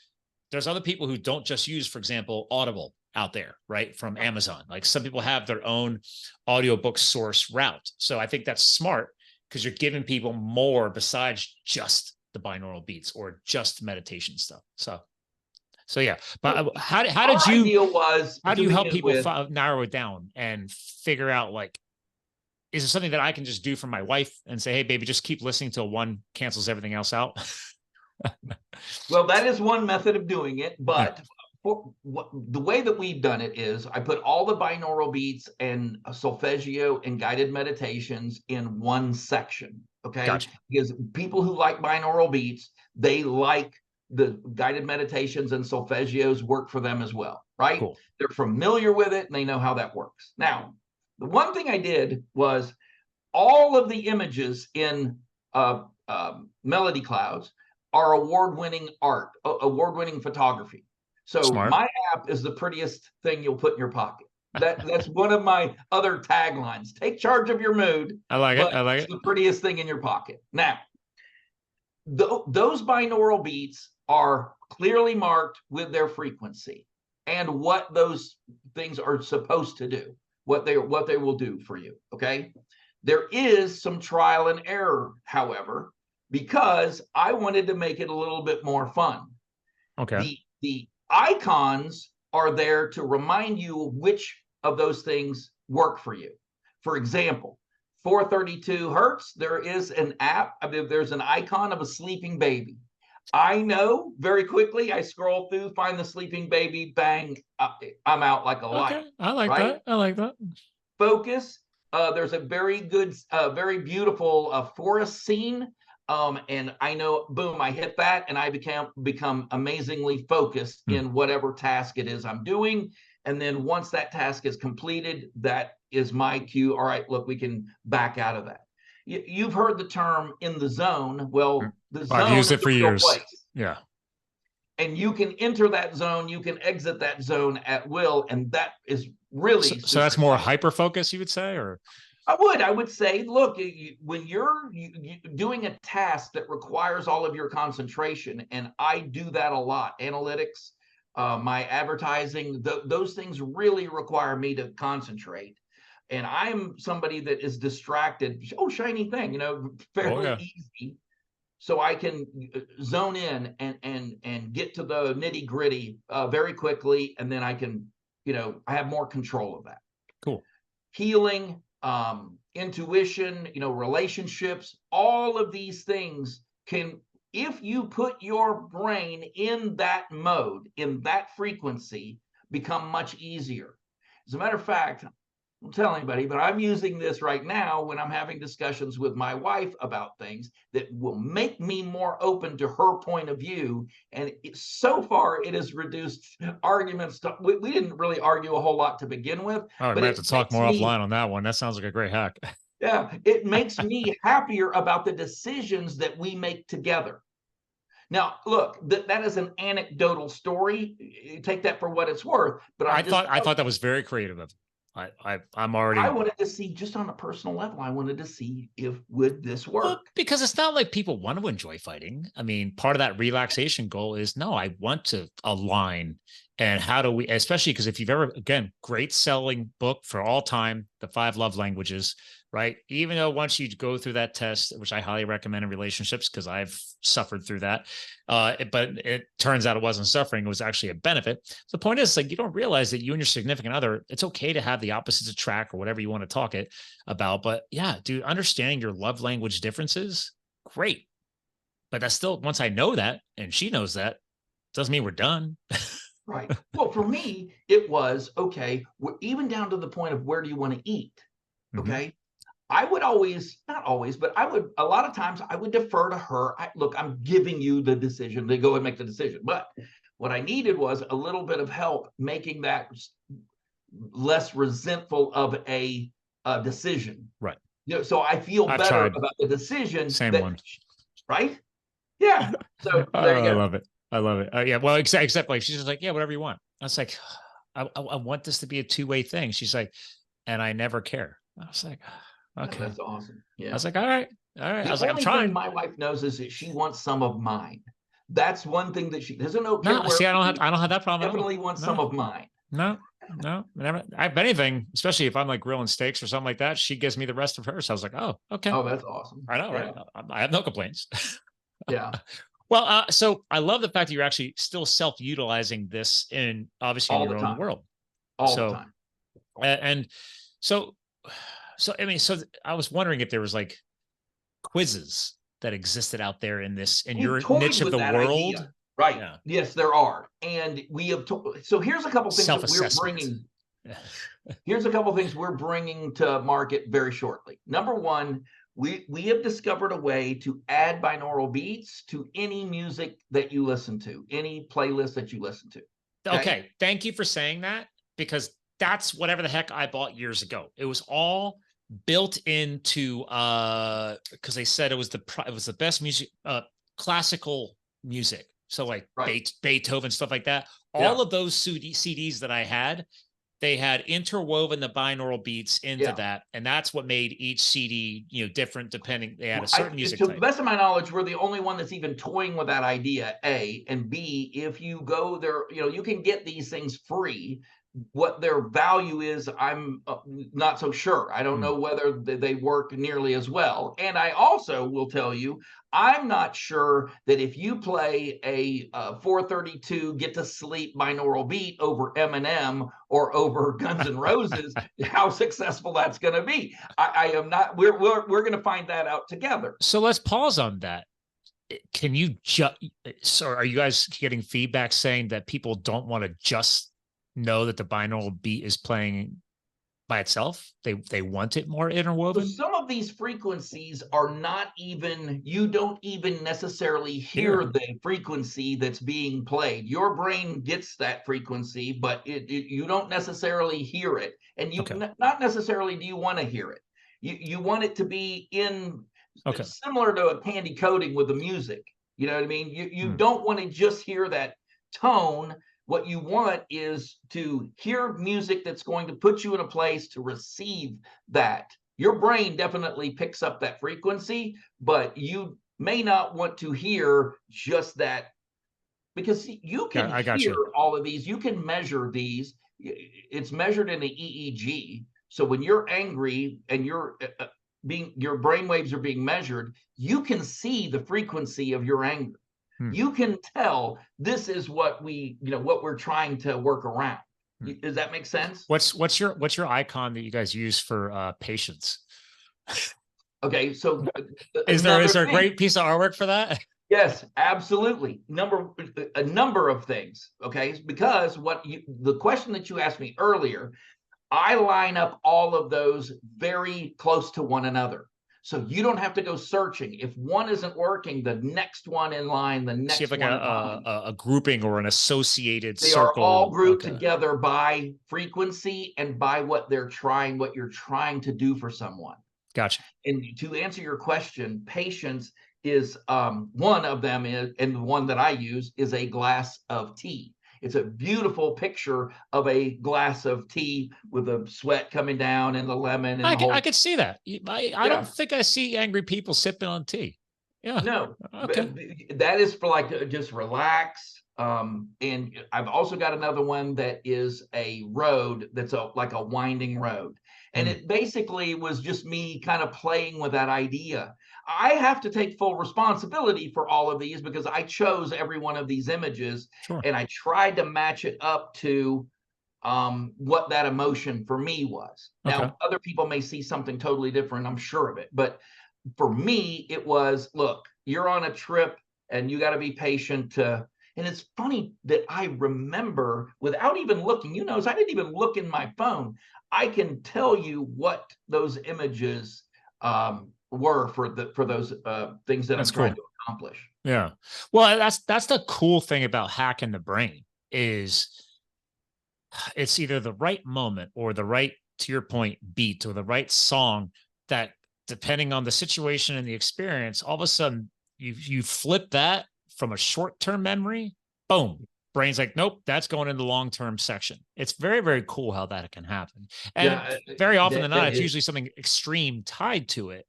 [SPEAKER 1] there's other people who don't just use, for example, Audible out there, right? From Amazon. Like some people have their own audiobook source route. So I think that's smart, because you're giving people more besides just the binaural beats or just meditation stuff. So yeah, but how do you help people narrow it down and figure out, like, is it something that I can just do for my wife and say, hey, baby, just keep listening till one cancels everything else out?
[SPEAKER 2] Well, that is one method of doing it, but the way that we've done it is I put all the binaural beats and solfeggio and guided meditations in one section. Okay. Gotcha. Because people who like binaural beats, they like the guided meditations, and solfeggios work for them as well, right? Cool. They're familiar with it and they know how that works. Now, the one thing I did was all of the images in Melody Clouds are award-winning art, award-winning photography. So smart. My app is the prettiest thing you'll put in your pocket. That's one of my other taglines. Take charge of your mood.
[SPEAKER 1] I like it. It's
[SPEAKER 2] the prettiest thing in your pocket. Now, those binaural beats are clearly marked with their frequency and what those things are supposed to do, what they will do for you. Okay. There is some trial and error, however, because I wanted to make it a little bit more fun.
[SPEAKER 1] Okay.
[SPEAKER 2] The icons are there to remind you which of those things work for you. For example, 432 hertz, there is an app. There's an icon of a sleeping baby. I know very quickly. I scroll through, find the sleeping baby, bang, I'm out like a light.
[SPEAKER 1] I like that. I like that.
[SPEAKER 2] Focus. There's a very good, very beautiful forest scene. And I know, boom, I hit that and I become amazingly focused in whatever task it is I'm doing. And then once that task is completed, that is my cue. All right, look, we can back out of that. You've heard the term in the zone. Well, the
[SPEAKER 1] I've
[SPEAKER 2] zone
[SPEAKER 1] used
[SPEAKER 2] is
[SPEAKER 1] it for
[SPEAKER 2] a real
[SPEAKER 1] years.
[SPEAKER 2] place.
[SPEAKER 1] Yeah.
[SPEAKER 2] And you can enter that zone, you can exit that zone at will. And that is really
[SPEAKER 1] so that's more hyper focus, you would say, or
[SPEAKER 2] I would say, look, when you're doing a task that requires all of your concentration, and I do that a lot, analytics, my advertising, those things really require me to concentrate. And I'm somebody that is distracted. Oh, shiny thing, fairly easy. So I can zone in and get to the nitty gritty very quickly. And then I can, I have more control of that.
[SPEAKER 1] Cool.
[SPEAKER 2] Healing, intuition, relationships, all of these things can, if you put your brain in that mode, in that frequency, become much easier. As a matter of fact, I won't tell anybody, but I'm using this right now when I'm having discussions with my wife about things that will make me more open to her point of view. And so far, it has reduced arguments. We didn't really argue a whole lot to begin with.
[SPEAKER 1] Oh, we might have to talk more offline on that one. That sounds like a great hack.
[SPEAKER 2] Yeah, it makes me happier about the decisions that we make together. Now, look, that is an anecdotal story. Take that for what it's worth. But
[SPEAKER 1] I thought that was very creative of I'm already.
[SPEAKER 2] I wanted to see, just on a personal level, I wanted to see if would this work. Well,
[SPEAKER 1] because it's not like people want to enjoy fighting. I mean, part of that relaxation goal is, no, I want to align. And how do we, especially because if you've ever, again, great selling book for all time, The 5 Love Languages, right? Even though once you go through that test, which I highly recommend in relationships because I've suffered through that, but it turns out it wasn't suffering. It was actually a benefit. So the point is, like, you don't realize that you and your significant other, it's okay to have the opposites attract or whatever you want to talk it about. But yeah, dude, understanding your love language differences, great. But that's still, once I know that, and she knows that, doesn't mean we're done.
[SPEAKER 2] Right. Well, for me, it was, okay, even down to the point of where do you want to eat? Okay. Mm-hmm. I would always, not always, but a lot of times I would defer to her. Look, I'm giving you the decision to go and make the decision. But what I needed was a little bit of help making that less resentful of a decision.
[SPEAKER 1] Right.
[SPEAKER 2] So I feel better about the decision.
[SPEAKER 1] Same one.
[SPEAKER 2] Right. Yeah. So there you go.
[SPEAKER 1] I love it. I love it. Yeah. Well, except like, she's just like, yeah, whatever you want. I was like, I want this to be a two-way thing. She's like, and I never care. I was like, okay.
[SPEAKER 2] Oh, that's awesome. Yeah.
[SPEAKER 1] I was like, all right. I was like, I'm trying.
[SPEAKER 2] My wife knows is that she wants some of mine. That's one thing that she doesn't know.
[SPEAKER 1] No, see, I don't have that problem.
[SPEAKER 2] Definitely wants some of mine.
[SPEAKER 1] No, never. If anything, especially if I'm like grilling steaks or something like that, she gives me the rest of hers. So I was like, oh, okay.
[SPEAKER 2] Oh, that's awesome.
[SPEAKER 1] I know, right? I have no complaints.
[SPEAKER 2] Yeah.
[SPEAKER 1] Well, so I love the fact that you're actually still self-utilizing this in obviously in your own world.
[SPEAKER 2] All the time.
[SPEAKER 1] And so I mean, so I was wondering if there was like quizzes that existed out there in your niche of the world.
[SPEAKER 2] Idea. Right. Yeah. Yes, there are. And we have so here's a couple things that we're bringing. Here's a couple things we're bringing to market very shortly. Number one, we have discovered a way to add binaural beats to any music that you listen to, any playlist that you listen to.
[SPEAKER 1] Okay. Thank you for saying that, because that's whatever the heck I bought years ago. It was all built into because they said it was the best music, classical music. So like Beethoven, stuff like that. All of those CDs that I had, they had interwoven the binaural beats into that, and that's what made each CD, different depending. They had a certain music type.
[SPEAKER 2] To the best of my knowledge, we're the only one that's even toying with that idea. A and B. If you go there, you can get these things free. What their value is, I'm not so sure. I don't know whether they work nearly as well. And I also will tell you, I'm not sure that if you play a 432 Get to Sleep binaural beat over Eminem or over Guns N' Roses, how successful that's going to be. I am not. We're going to find that out together.
[SPEAKER 1] So let's pause on that. Can you so are you guys getting feedback saying that people don't want to just know that the binaural beat is playing by itself? They want it more
[SPEAKER 2] So
[SPEAKER 1] interwoven?
[SPEAKER 2] some of these frequencies are not even, you don't even necessarily hear
[SPEAKER 1] Here.
[SPEAKER 2] the frequency that's being played. Your brain gets that frequency, but you don't necessarily hear it. And you
[SPEAKER 1] Okay.
[SPEAKER 2] not necessarily do you want to hear it. You want it to be in
[SPEAKER 1] Okay.
[SPEAKER 2] similar to a candy coating with the music. You know what I mean? You
[SPEAKER 1] Hmm.
[SPEAKER 2] don't want to just hear that tone. What you want is to hear music that's going to put you in a place to receive that. Your brain definitely picks up that frequency, but you may not want to hear just that, because you can
[SPEAKER 1] I got
[SPEAKER 2] hear
[SPEAKER 1] you.
[SPEAKER 2] all of these, you can measure these. It's measured in the EEG. So when you're angry and your brain waves are being measured, you can see the frequency of your anger.
[SPEAKER 1] Hmm.
[SPEAKER 2] You can tell this is what what we're trying to work around.
[SPEAKER 1] Hmm.
[SPEAKER 2] Does that make sense?
[SPEAKER 1] What's your icon that you guys use for patience?
[SPEAKER 2] Okay, so
[SPEAKER 1] Is there
[SPEAKER 2] another
[SPEAKER 1] a
[SPEAKER 2] thing.
[SPEAKER 1] great piece of artwork for that?
[SPEAKER 2] Yes, absolutely. A number of things. Okay, because the question that you asked me earlier, I line up all of those very close to one another. So you don't have to go searching. If one isn't working, the next one in line, the
[SPEAKER 1] So you have
[SPEAKER 2] next
[SPEAKER 1] like
[SPEAKER 2] one in line.
[SPEAKER 1] a grouping or an associated
[SPEAKER 2] They are all
[SPEAKER 1] circle.
[SPEAKER 2] grouped
[SPEAKER 1] Okay.
[SPEAKER 2] together by frequency and by what you're trying to do for someone.
[SPEAKER 1] Gotcha.
[SPEAKER 2] And to answer your question, patience is one of them and the one that I use is a glass of tea. It's a beautiful picture of a glass of tea with the sweat coming down and the lemon and the
[SPEAKER 1] I
[SPEAKER 2] whole.
[SPEAKER 1] could see that. I don't
[SPEAKER 2] Yeah.
[SPEAKER 1] think I see angry people sipping on tea. Yeah.
[SPEAKER 2] No,
[SPEAKER 1] Okay.
[SPEAKER 2] that is for like just relax. And I've also got another one that is a road that's like a winding road. And
[SPEAKER 1] Mm.
[SPEAKER 2] it basically was just me kind of playing with that idea. I have to take full responsibility for all of these because I chose every one of these images
[SPEAKER 1] Sure.
[SPEAKER 2] and I tried to match it up to what that emotion for me was.
[SPEAKER 1] Okay.
[SPEAKER 2] Now, other people may see something totally different, I'm sure of it. But for me, it was, look, you're on a trip and you got to be patient to. And it's funny that I remember without even looking, I didn't even look in my phone. I can tell you what those images were for those things that I'm
[SPEAKER 1] That's
[SPEAKER 2] trying
[SPEAKER 1] cool.
[SPEAKER 2] to accomplish.
[SPEAKER 1] Yeah. Well, that's the cool thing about hacking the brain is it's either the right moment or the right, to your point, beat or the right song that, depending on the situation and the experience, all of a sudden you flip that from a short-term memory, boom, brain's like, nope, that's going in the long-term section. It's very, very cool how that can happen. And
[SPEAKER 2] Yeah,
[SPEAKER 1] very often than not,
[SPEAKER 2] that
[SPEAKER 1] it's
[SPEAKER 2] is.
[SPEAKER 1] usually something extreme tied to it,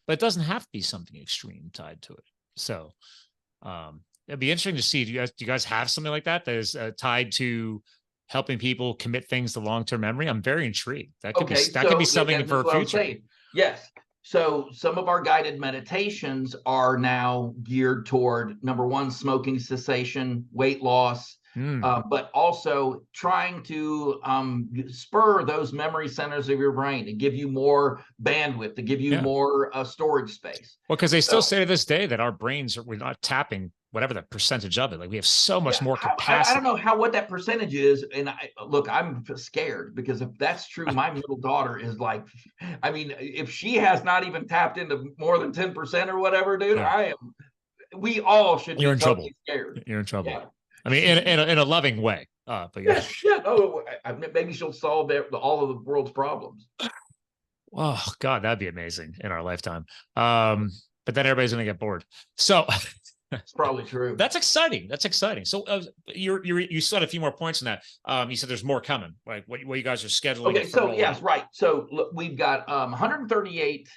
[SPEAKER 1] but it doesn't have to be something extreme tied to it. So it'd be interesting to see. Do you guys have something like that that is tied to helping people commit things to long-term memory? I'm very intrigued.
[SPEAKER 2] Okay,
[SPEAKER 1] That could be
[SPEAKER 2] so
[SPEAKER 1] something
[SPEAKER 2] that's
[SPEAKER 1] for a
[SPEAKER 2] what I'm
[SPEAKER 1] future.
[SPEAKER 2] saying. Yes. So some of our guided meditations are now geared toward number one, smoking cessation, weight loss, but also trying to spur those memory centers of your brain to give you more bandwidth, to give you
[SPEAKER 1] Yeah.
[SPEAKER 2] more storage space.
[SPEAKER 1] Well, because they still
[SPEAKER 2] So
[SPEAKER 1] say to this day that our brains we're not tapping whatever the percentage of it. Like we have so much
[SPEAKER 2] yeah,
[SPEAKER 1] more
[SPEAKER 2] I don't know
[SPEAKER 1] capacity.
[SPEAKER 2] what that percentage is. And look, I'm scared because if that's true, my middle daughter is like, I mean, if she has not even tapped into more than 10% or whatever, dude,
[SPEAKER 1] Yeah.
[SPEAKER 2] we all should
[SPEAKER 1] You're
[SPEAKER 2] be
[SPEAKER 1] in trouble.
[SPEAKER 2] totally scared.
[SPEAKER 1] You're in trouble.
[SPEAKER 2] Yeah.
[SPEAKER 1] I mean, in a loving way. But yeah.
[SPEAKER 2] Yes. Yeah. No, maybe she'll solve all of the world's problems.
[SPEAKER 1] Oh God, that'd be amazing in our lifetime. But then everybody's gonna get bored. So
[SPEAKER 2] It's probably true.
[SPEAKER 1] that's exciting. That's exciting. So you still had a few more points in that. You said there's more coming. Like what you guys are scheduling
[SPEAKER 2] Okay,
[SPEAKER 1] it for
[SPEAKER 2] so yes,
[SPEAKER 1] rollout.
[SPEAKER 2] right. So look, we've got 138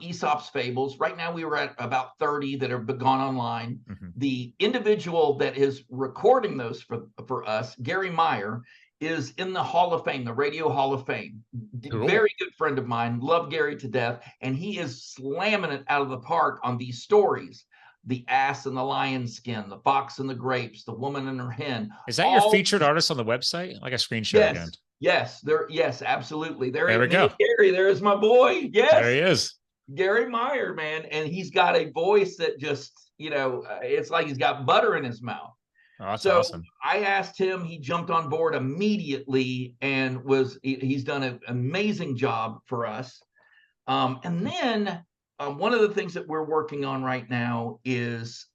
[SPEAKER 2] Aesop's fables. Right now, we were at about 30 that have gone online.
[SPEAKER 1] Mm-hmm.
[SPEAKER 2] The individual that is recording those for us, Gary Meyer, is in the Hall of Fame, the Radio Hall of Fame.
[SPEAKER 1] Cool.
[SPEAKER 2] Very good friend of mine. Love Gary to death, and he is slamming it out of the park on these stories. The ass and the lion skin, the fox and the grapes, the woman and her hen.
[SPEAKER 1] Is that your
[SPEAKER 2] All
[SPEAKER 1] featured artist on the website? Like a screen share again.
[SPEAKER 2] yes, yes, yes, absolutely.
[SPEAKER 1] There we
[SPEAKER 2] Me
[SPEAKER 1] go.
[SPEAKER 2] and Gary, there's my boy.
[SPEAKER 1] There
[SPEAKER 2] Yes,
[SPEAKER 1] he is.
[SPEAKER 2] Gary Meyer, man, and he's got a voice that just, it's like he's got butter in his mouth.
[SPEAKER 1] Oh, that's
[SPEAKER 2] So
[SPEAKER 1] awesome.
[SPEAKER 2] I asked him, he jumped on board immediately and he's done an amazing job for us. And then one of the things that we're working on right now is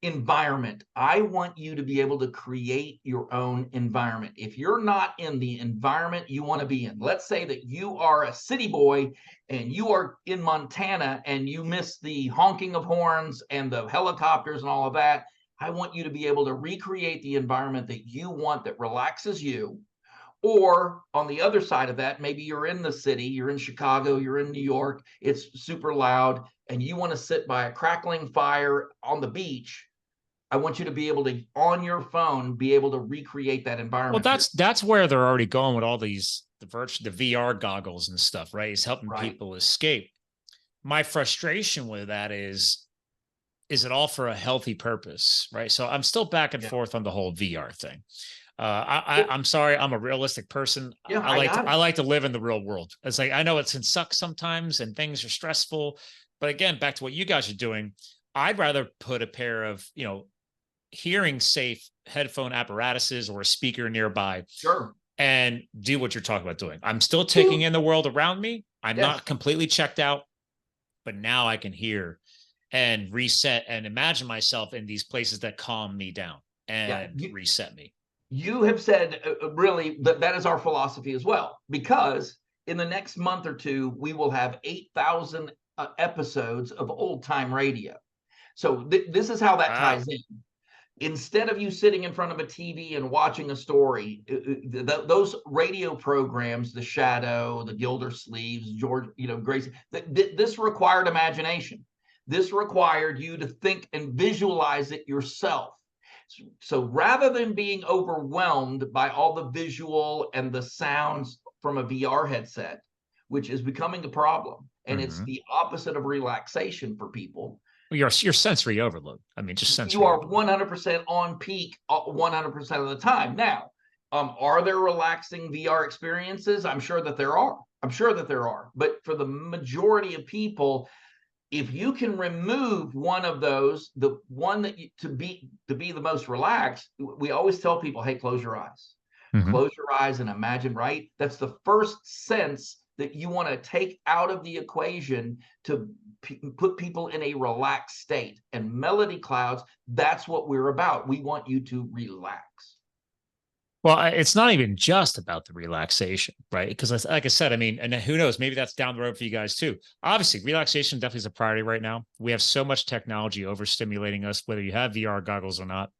[SPEAKER 2] environment. I want you to be able to create your own environment. If you're not in the environment you want to be in, let's say that you are a city boy and you are in Montana and you miss the honking of horns and the helicopters and all of that. I want you to be able to recreate the environment that you want that relaxes you. Or on the other side of that, maybe you're in the city, you're in Chicago, you're in New York, it's super loud, and you want to sit by a crackling fire on the beach. I want you to be able to, on your phone, be able to recreate that
[SPEAKER 1] Well,
[SPEAKER 2] environment.
[SPEAKER 1] that's where they're already going with all these the VR goggles and stuff, right? It's helping people escape. My frustration with that is it all for a healthy purpose, right? So I'm still back and forth on the whole VR thing. I'm sorry, I'm a realistic person.
[SPEAKER 2] Yeah,
[SPEAKER 1] I like to live in the real world. It's like I know it can suck sometimes and things are stressful, but again, back to what you guys are doing, I'd rather put a pair of hearing safe headphone apparatuses or a speaker nearby.
[SPEAKER 2] Sure.
[SPEAKER 1] And do what you're talking about doing. I'm still taking in the world around me. I'm not completely checked out, but now I can hear and reset and imagine myself in these places that calm me down and reset me.
[SPEAKER 2] You have said really that is our philosophy as well, because in the next month or two, we will have 8,000 episodes of old time radio. So this is how that ties in. Instead of you sitting in front of a TV and watching a story, those radio programs, The Shadow, The Gildersleeves, George, Grace, this required imagination. This required you to think and visualize it yourself. So rather than being overwhelmed by all the visual and the sounds from a VR headset, which is becoming a problem, and it's the opposite of relaxation for people.
[SPEAKER 1] Your sensory overload. I mean, just sensory.
[SPEAKER 2] You are 100% on peak 100% of the time. Now, are there relaxing VR experiences? I'm sure that there are. But for the majority of people, if you can remove one of those, the one that to be the most relaxed, we always tell people, hey, close your eyes. Close your eyes and imagine, right? That's the first sense that you want to take out of the equation to put people in a relaxed state. And Melody Clouds, that's what we're about. We want you to relax.
[SPEAKER 1] Well, it's not even just about the relaxation, right? Because like I said, I mean, and who knows, maybe that's down the road for you guys too. Obviously, relaxation definitely is a priority right now. We have so much technology overstimulating us, whether you have VR goggles or not.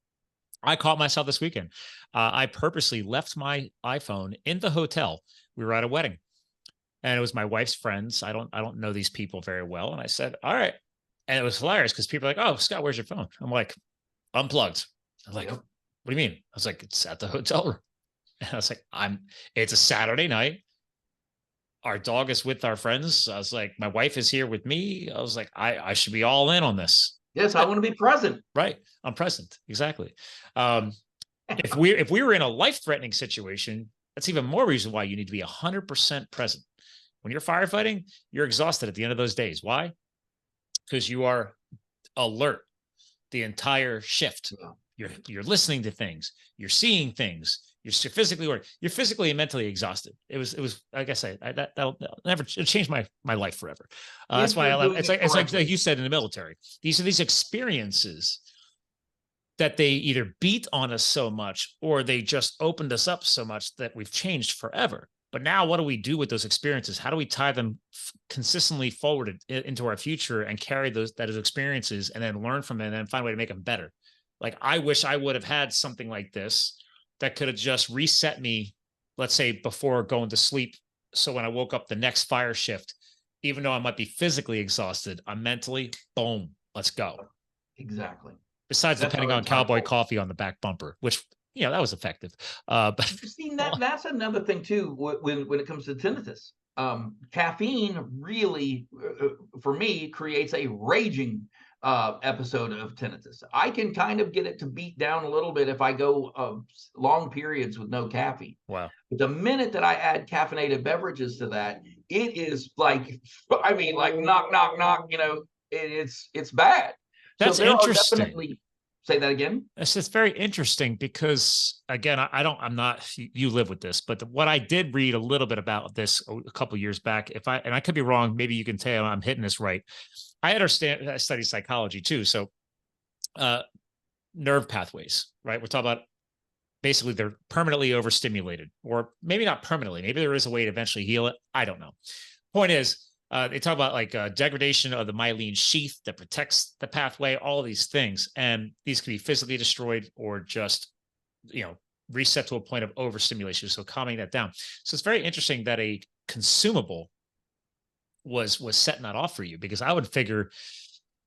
[SPEAKER 1] I caught myself this weekend. I purposely left my iPhone in the hotel. We were at a wedding. And it was my wife's friends. I don't know these people very well. And I said, all right. And it was hilarious because people are like, oh, Scott, where's your phone? I'm like, unplugged. I'm like, what do you mean? I was like, it's at the hotel room. And I was like, it's a Saturday night. Our dog is with our friends. I was like, my wife is here with me. I was like, I should be all in on this.
[SPEAKER 2] Yes, I want to be present.
[SPEAKER 1] Right. I'm present. Exactly. If we were in a life-threatening situation, that's even more reason why you need to be 100% present. When you're firefighting, you're exhausted at the end of those days. Why? Because you are alert the entire shift. You're listening to things. You're seeing things. You're physically and mentally exhausted. It was like I say, that'll never change my life forever. That's why I love. It's like you said in the military. These are these experiences that they either beat on us so much or they just opened us up so much that we've changed forever. But now what do we do with those experiences? How do we tie them consistently forward into our future and carry those experiences and then learn from them and then find a way to make them better? Like, I wish I would have had something like this that could have just reset me, let's say, before going to sleep. So when I woke up the next fire shift, even though I might be physically exhausted, I'm mentally, boom, let's go.
[SPEAKER 2] Exactly.
[SPEAKER 1] Besides depending on cowboy coffee on the back bumper, which, that was effective. But
[SPEAKER 2] see, that's another thing too, when it comes to tinnitus. Caffeine really, for me, creates a raging episode of tinnitus. I can kind of get it to beat down a little bit if I go long periods with no caffeine.
[SPEAKER 1] Wow.
[SPEAKER 2] But the minute that I add caffeinated beverages to that, it is like, like knock, knock, knock, it's bad.
[SPEAKER 1] That's
[SPEAKER 2] so there
[SPEAKER 1] interesting.
[SPEAKER 2] are definitely Say that again.
[SPEAKER 1] It's just very interesting because, again, I'm not, you live with this, but what I did read a little bit about this a couple years back, and I could be wrong, maybe you can tell I'm hitting this right. I studied psychology too. So, nerve pathways, right? We're talking about basically they're permanently overstimulated, or maybe not permanently. Maybe there is a way to eventually heal it. I don't know. Point is, they talk about like degradation of the myelin sheath that protects the pathway, all of these things. And these can be physically destroyed or just, reset to a point of overstimulation. So calming that down. So it's very interesting that a consumable was setting that off for you, because I would figure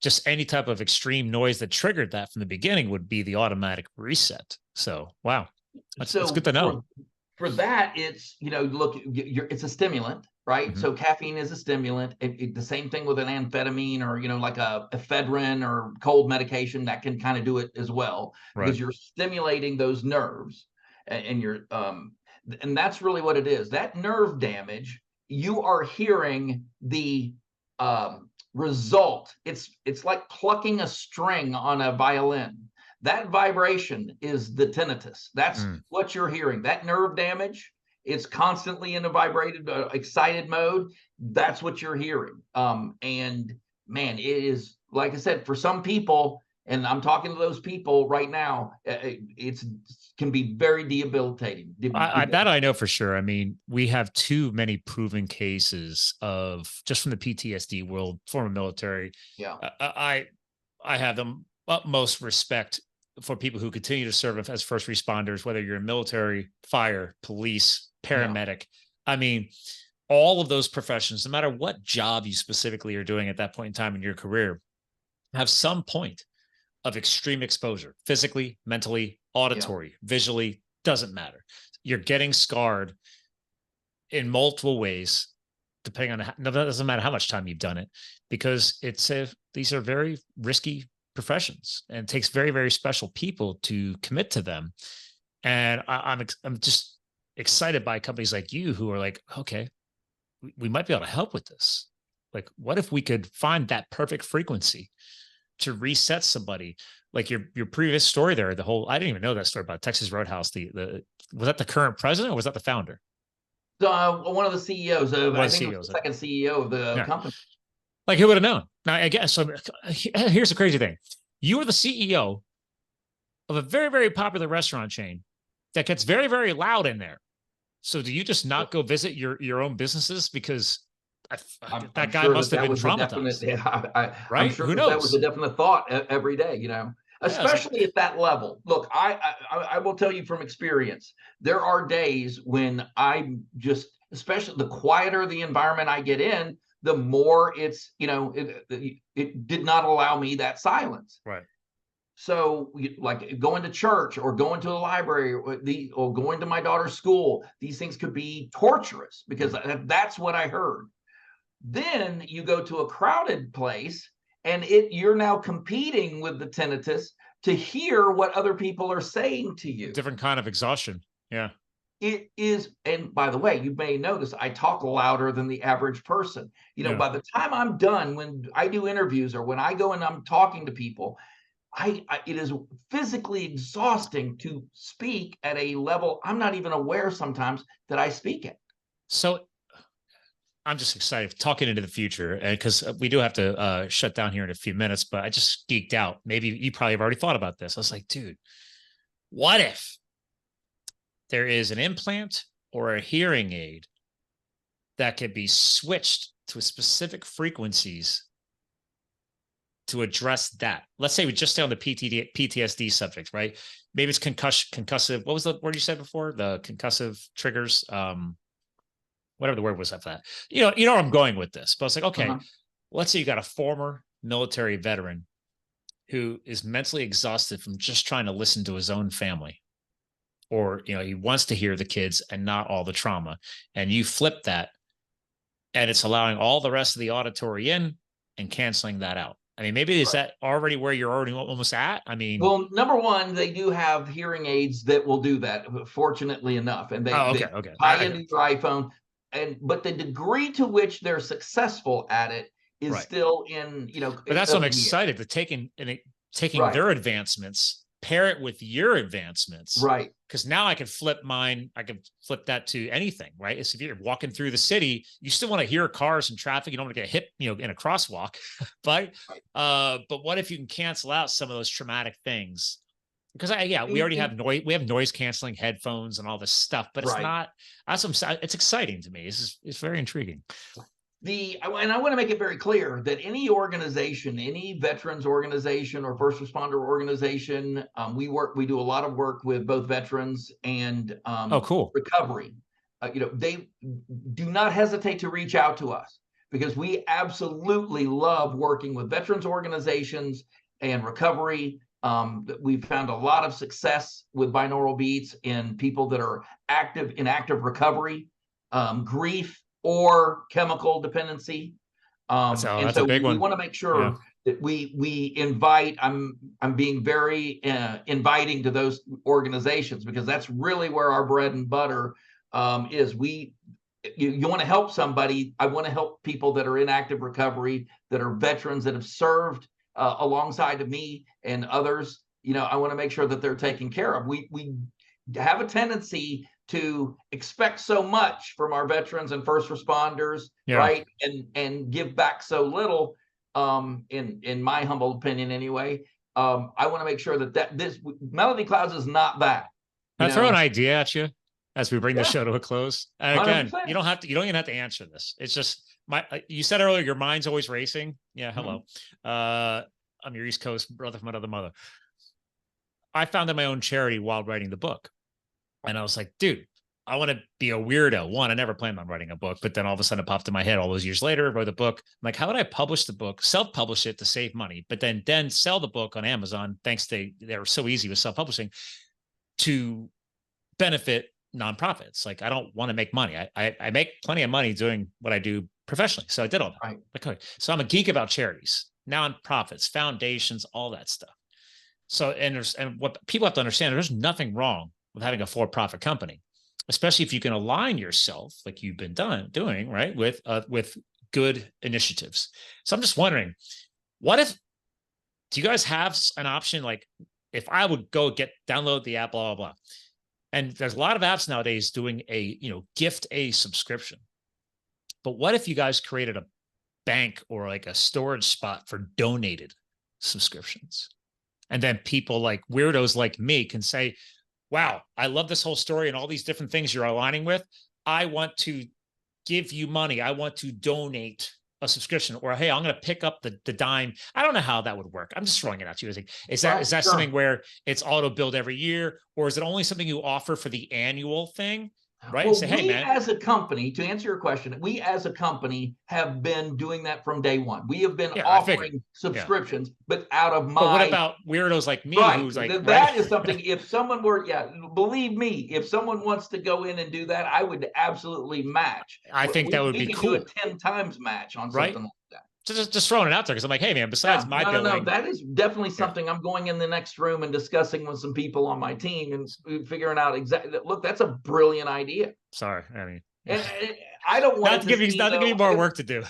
[SPEAKER 1] just any type of extreme noise that triggered that from the beginning would be the automatic reset. So, wow. That's good to know.
[SPEAKER 2] For that, it's, look, it's a stimulant, right?
[SPEAKER 1] Mm-hmm.
[SPEAKER 2] So caffeine is a stimulant. The same thing with an amphetamine or, like a ephedrine or cold medication that can kind of do it as well, because you're stimulating those nerves, and you're, and that's really what it is. That nerve damage, you are hearing the result. It's like plucking a string on a violin. That vibration is the tinnitus. That's what you're hearing. That nerve damage, it's constantly in a vibrated, excited mode. That's what you're hearing. And man, it is, like I said, for some people, and I'm talking to those people right now, it's can be very debilitating.
[SPEAKER 1] That I know for sure. I mean, we have too many proven cases of, just from the PTSD world, former military.
[SPEAKER 2] Yeah.
[SPEAKER 1] I have the utmost respect for people who continue to serve as first responders, whether you're in military, fire, police, paramedic. Yeah. I mean, all of those professions, no matter what job you specifically are doing at that point in time in your career, have some point of extreme exposure, physically, mentally, auditory, visually, doesn't matter. You're getting scarred in multiple ways, depending on that doesn't matter how much time you've done it, because these are very risky professions, and it takes very, very special people to commit to them. And I'm just excited by companies like you who are like, okay, we might be able to help with this. Like, what if we could find that perfect frequency to reset somebody? Like your previous story there, I didn't even know that story about Texas Roadhouse. Was that the current president or was that the founder?
[SPEAKER 2] One of the CEOs of, I think it was the second CEO of the company.
[SPEAKER 1] Like, who would have known? Now, I guess, so here's the crazy thing. You are the CEO of a very, very popular restaurant chain that gets very, very loud in there. So do you just not go visit your own businesses? Because that guy must have been traumatized. Right?
[SPEAKER 2] I'm sure
[SPEAKER 1] Who knows?
[SPEAKER 2] That was a definite thought every day, especially at that level. Look, I will tell you from experience, there are days when I'm just, especially the quieter the environment I get in, the more it's, it did not allow me that silence.
[SPEAKER 1] Right.
[SPEAKER 2] So like going to church or going to the library or going to my daughter's school, these things could be torturous because that's what I heard. Then you go to a crowded place and you're now competing with the tinnitus to hear what other people are saying to you.
[SPEAKER 1] Different kind of exhaustion. Yeah.
[SPEAKER 2] It is. And by the way, you may notice I talk louder than the average person. By the time I'm done, when I do interviews or when I go and I'm talking to people, it is physically exhausting to speak at a level I'm not even aware sometimes that I speak at.
[SPEAKER 1] So I'm just excited talking into the future, and because we do have to shut down here in a few minutes, but I just geeked out. Maybe you probably have already thought about this. I was like, dude, what if there is an implant or a hearing aid that could be switched to specific frequencies to address that? Let's say we just stay on the PTSD subject, right? Maybe it's concussive. What was the word you said before? The concussive triggers. Whatever the word was after that. You know where I'm going with this. But it's like, okay, let's say you got a former military veteran who is mentally exhausted from just trying to listen to his own family. Or, he wants to hear the kids and not all the trauma. And you flip that, and it's allowing all the rest of the auditory in and canceling that out. I mean, maybe is that already where you're already almost at? I mean,
[SPEAKER 2] well, number one, they do have hearing aids that will do that, fortunately enough. And they tie into your iPhone. But the degree to which they're successful at it is still in,
[SPEAKER 1] But that's what I'm excited to take in. And taking their advancements, pair it with your advancements.
[SPEAKER 2] Right.
[SPEAKER 1] Because now I can flip mine. I can flip that to anything, right? So if you're walking through the city, you still want to hear cars and traffic. You don't want to get hit, in a crosswalk. but what if you can cancel out some of those traumatic things? Because we already have noise. We have noise canceling headphones and all this stuff, but it's not. It's exciting to me. It's very intriguing.
[SPEAKER 2] And I want to make it very clear that any organization, any veterans organization or first responder organization, we do a lot of work with both veterans and
[SPEAKER 1] cool.
[SPEAKER 2] recovery. They do not hesitate to reach out to us because we absolutely love working with veterans organizations and recovery. We've found a lot of success with binaural beats in people that are active recovery, grief, or chemical dependency.
[SPEAKER 1] That's a big one.
[SPEAKER 2] We want to make sure that we invite. I'm being very inviting to those organizations because that's really where our bread and butter is. You want to help somebody. I want to help people that are in active recovery, that are veterans that have served alongside of me and others. I want to make sure that they're taken care of. We have a tendency to expect so much from our veterans and first responders, right? And give back so little, in my humble opinion anyway. I want to make sure that this Melody Clouds is not that.
[SPEAKER 1] I throw an idea at you as we bring the show to a close. And again,
[SPEAKER 2] 100%.
[SPEAKER 1] you don't even have to answer this. It's just you said earlier, your mind's always racing. Yeah. Hello. I'm your East Coast brother from another mother. I founded my own charity while writing the book. And I was like, dude, I want to be a weirdo. One, I never planned on writing a book, but then all of a sudden it popped in my head all those years later, wrote a book. I'm like, how would I publish the book, self-publish it to save money, but then sell the book on Amazon, thanks to they're so easy with self-publishing, to benefit nonprofits. Like, I don't want to make money. I make plenty of money doing what I do professionally. So I did all that.
[SPEAKER 2] Right.
[SPEAKER 1] Okay. So I'm a geek about charities, nonprofits, foundations, all that stuff. So, and what people have to understand, there's nothing wrong with having a for-profit company, especially if you can align yourself like you've been doing, right, with good initiatives. So I'm just wondering, do you guys have an option? Like, if I would go download the app, blah, blah, blah. And there's a lot of apps nowadays doing gift a subscription. But what if you guys created a bank or like a storage spot for donated subscriptions? And then people like weirdos like me can say, wow, I love this whole story and all these different things you're aligning with. I want to give you money. I want to donate a subscription, or, hey, I'm going to pick up the dime. I don't know how that would work. I'm just throwing it at you. Is that something where it's auto billed every year, or is it only something you offer for the annual thing? Right.
[SPEAKER 2] Well,
[SPEAKER 1] say, hey, man.
[SPEAKER 2] As a company, to answer your question, we as a company have been doing that from day one. We have been offering subscriptions, but out of my.
[SPEAKER 1] But what about weirdos like me?
[SPEAKER 2] Right.
[SPEAKER 1] Who's like,
[SPEAKER 2] that is something. If someone were, believe me, if someone wants to go in and do that, I would absolutely match.
[SPEAKER 1] I think that would be cool.
[SPEAKER 2] We can do a 10 times match on something like that.
[SPEAKER 1] Just throwing it out there, because I'm like, hey, man, besides my billing.
[SPEAKER 2] No, that is definitely something. I'm going in the next room and discussing with some people on my team and figuring out exactly. Look, that's a brilliant idea.
[SPEAKER 1] Sorry, I mean,
[SPEAKER 2] and I don't want
[SPEAKER 1] not to give you more work to do.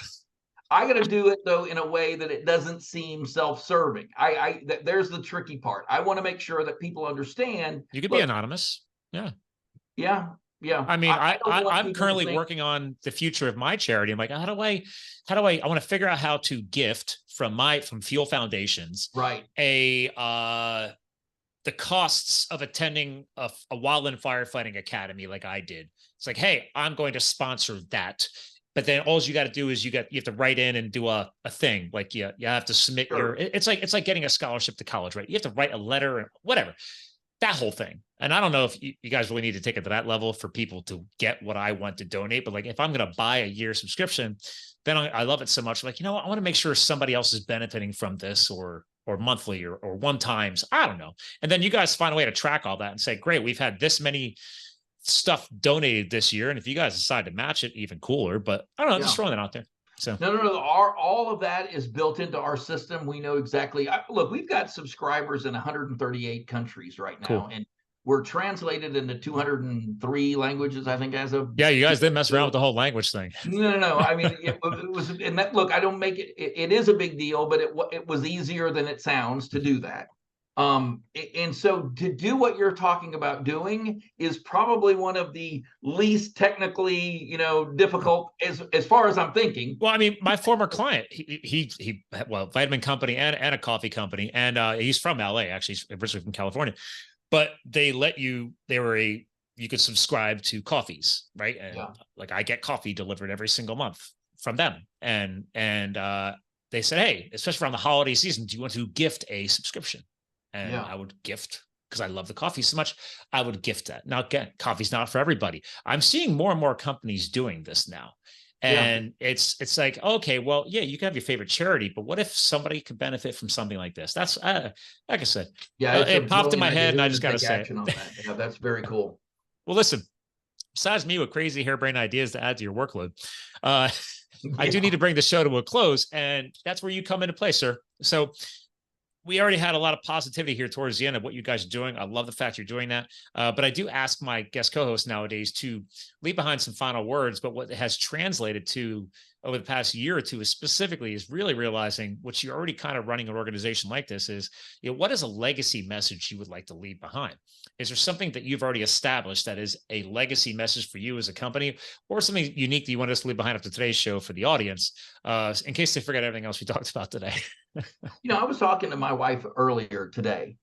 [SPEAKER 2] I got to do it though in a way that it doesn't seem self-serving. There's the tricky part. I want to make sure that people understand.
[SPEAKER 1] You could be anonymous. Yeah.
[SPEAKER 2] Yeah.
[SPEAKER 1] I mean, I'm currently working on the future of my charity. I'm like, I want to figure out how to gift from Fuel Foundations,
[SPEAKER 2] right?
[SPEAKER 1] The costs of attending a wildland firefighting academy like I did. It's like, hey, I'm going to sponsor that. But then all you got to do is you have to write in and do a thing. Like you have to submit it's like getting a scholarship to college, right? You have to write a letter and whatever. That whole thing. And I don't know if you guys really need to take it to that level for people to get what I want to donate. But like, if I'm going to buy a year subscription, then I love it so much. Like, I want to make sure somebody else is benefiting from this, or monthly or one times. I don't know. And then you guys find a way to track all that and say, great, we've had this many stuff donated this year. And if you guys decide to match it, even cooler. But I don't know, just throwing that out there. So
[SPEAKER 2] no. All of that is built into our system. We know exactly. Look, we've got subscribers in 138 countries right now, and were translated into 203 languages, I think, as of.
[SPEAKER 1] Yeah, you guys didn't mess around with the whole language thing.
[SPEAKER 2] No. I mean, it was, and that, look, I don't make it, it is a big deal, but it was easier than it sounds to do that. And so to do what you're talking about doing is probably one of the least technically, difficult as far as I'm thinking.
[SPEAKER 1] Well, I mean, my former client, he well, vitamin company and a coffee company, and he's from LA, actually, he's originally from California, but they let you, you could subscribe to coffees, right? And like I get coffee delivered every single month from them, and they said, hey, especially around the holiday season, do you want to gift a subscription? And I would gift, because I love the coffee so much, I would gift that. Now, again, coffee's not for everybody. I'm seeing more and more companies doing this now. And it's like, okay, well, yeah, you can have your favorite charity, but what if somebody could benefit from something like this? That's, like I said, it popped in my head and I just got to say it.
[SPEAKER 2] On that. Yeah, that's very cool.
[SPEAKER 1] Well, listen, besides me with crazy harebrained ideas to add to your workload, I do need to bring the show to a close, and that's where you come into play, sir. So we already had a lot of positivity here towards the end of what you guys are doing. I love the fact you're doing that. But I do ask my guest co-hosts nowadays to leave behind some final words. But what it has translated to over the past year or two is specifically is really realizing what you're already kind of running an organization like this is, what is a legacy message you would like to leave behind? Is there something that you've already established that is a legacy message for you as a company, or something unique that you want us to leave behind after today's show for the audience, in case they forget everything else we talked about today?
[SPEAKER 2] I was talking to my wife earlier today.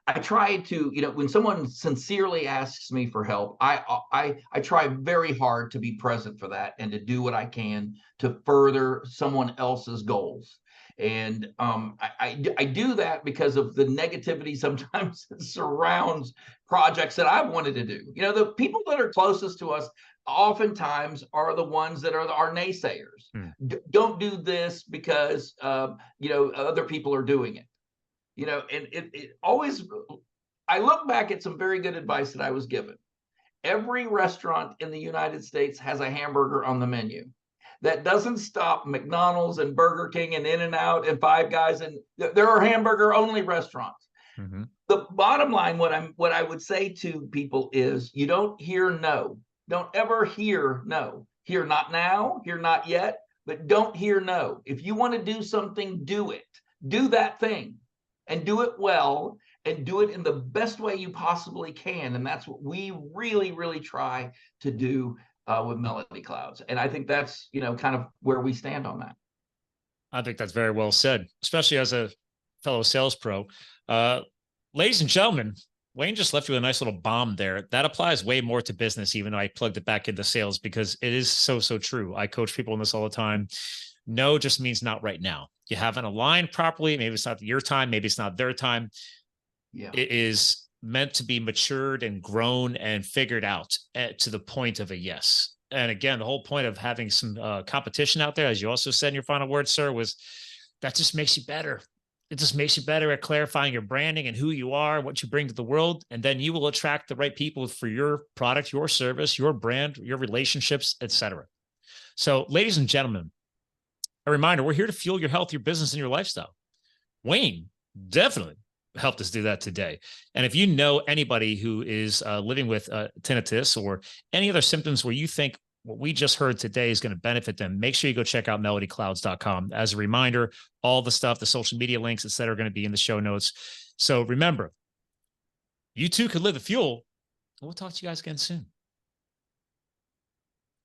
[SPEAKER 2] I try to, when someone sincerely asks me for help, I try very hard to be present for that and to do what I can to further someone else's goals. And I do that because of the negativity sometimes that surrounds projects that I've wanted to do. The people that are closest to us oftentimes are the ones that are our naysayers. Don't do this because other people are doing it. And it always, I look back at some very good advice that I was given. Every restaurant in the United States has a hamburger on the menu. That doesn't stop McDonald's and Burger King and In-N-Out and Five Guys, and there are hamburger only restaurants. The bottom line, what I would say to people is, you don't hear no. Don't ever hear no. Hear not now, hear not yet, but don't hear no. If you want to do something, do it. Do that thing. And do it well, and do it in the best way you possibly can. And that's what we really, really try to do with Melody Clouds. And I think that's, kind of where we stand on that.
[SPEAKER 1] I think that's very well said, especially as a fellow sales pro. Ladies and gentlemen, Wayne just left you a nice little bomb there. That applies way more to business, even though I plugged it back into sales, because it is so true. I coach people in this all the time. No just means not right now. You haven't aligned properly. Maybe it's not your time. Maybe it's not their time. It is meant to be matured and grown and figured out to the point of a yes. And again, the whole point of having some competition out there, as you also said in your final words, sir, was that just makes you better. It just makes you better at clarifying your branding and who you are, what you bring to the world. And then you will attract the right people for your product, your service, your brand, your relationships, etc. So, ladies and gentlemen, a reminder, we're here to fuel your health, your business, and your lifestyle. Wayne definitely helped us do that today. And if you know anybody who is living with tinnitus or any other symptoms where you think what we just heard today is going to benefit them, make sure you go check out melodyclouds.com. As a reminder, all the stuff, the social media links, et cetera, are going to be in the show notes. So remember, you too could live the fuel. We'll talk to you guys again soon.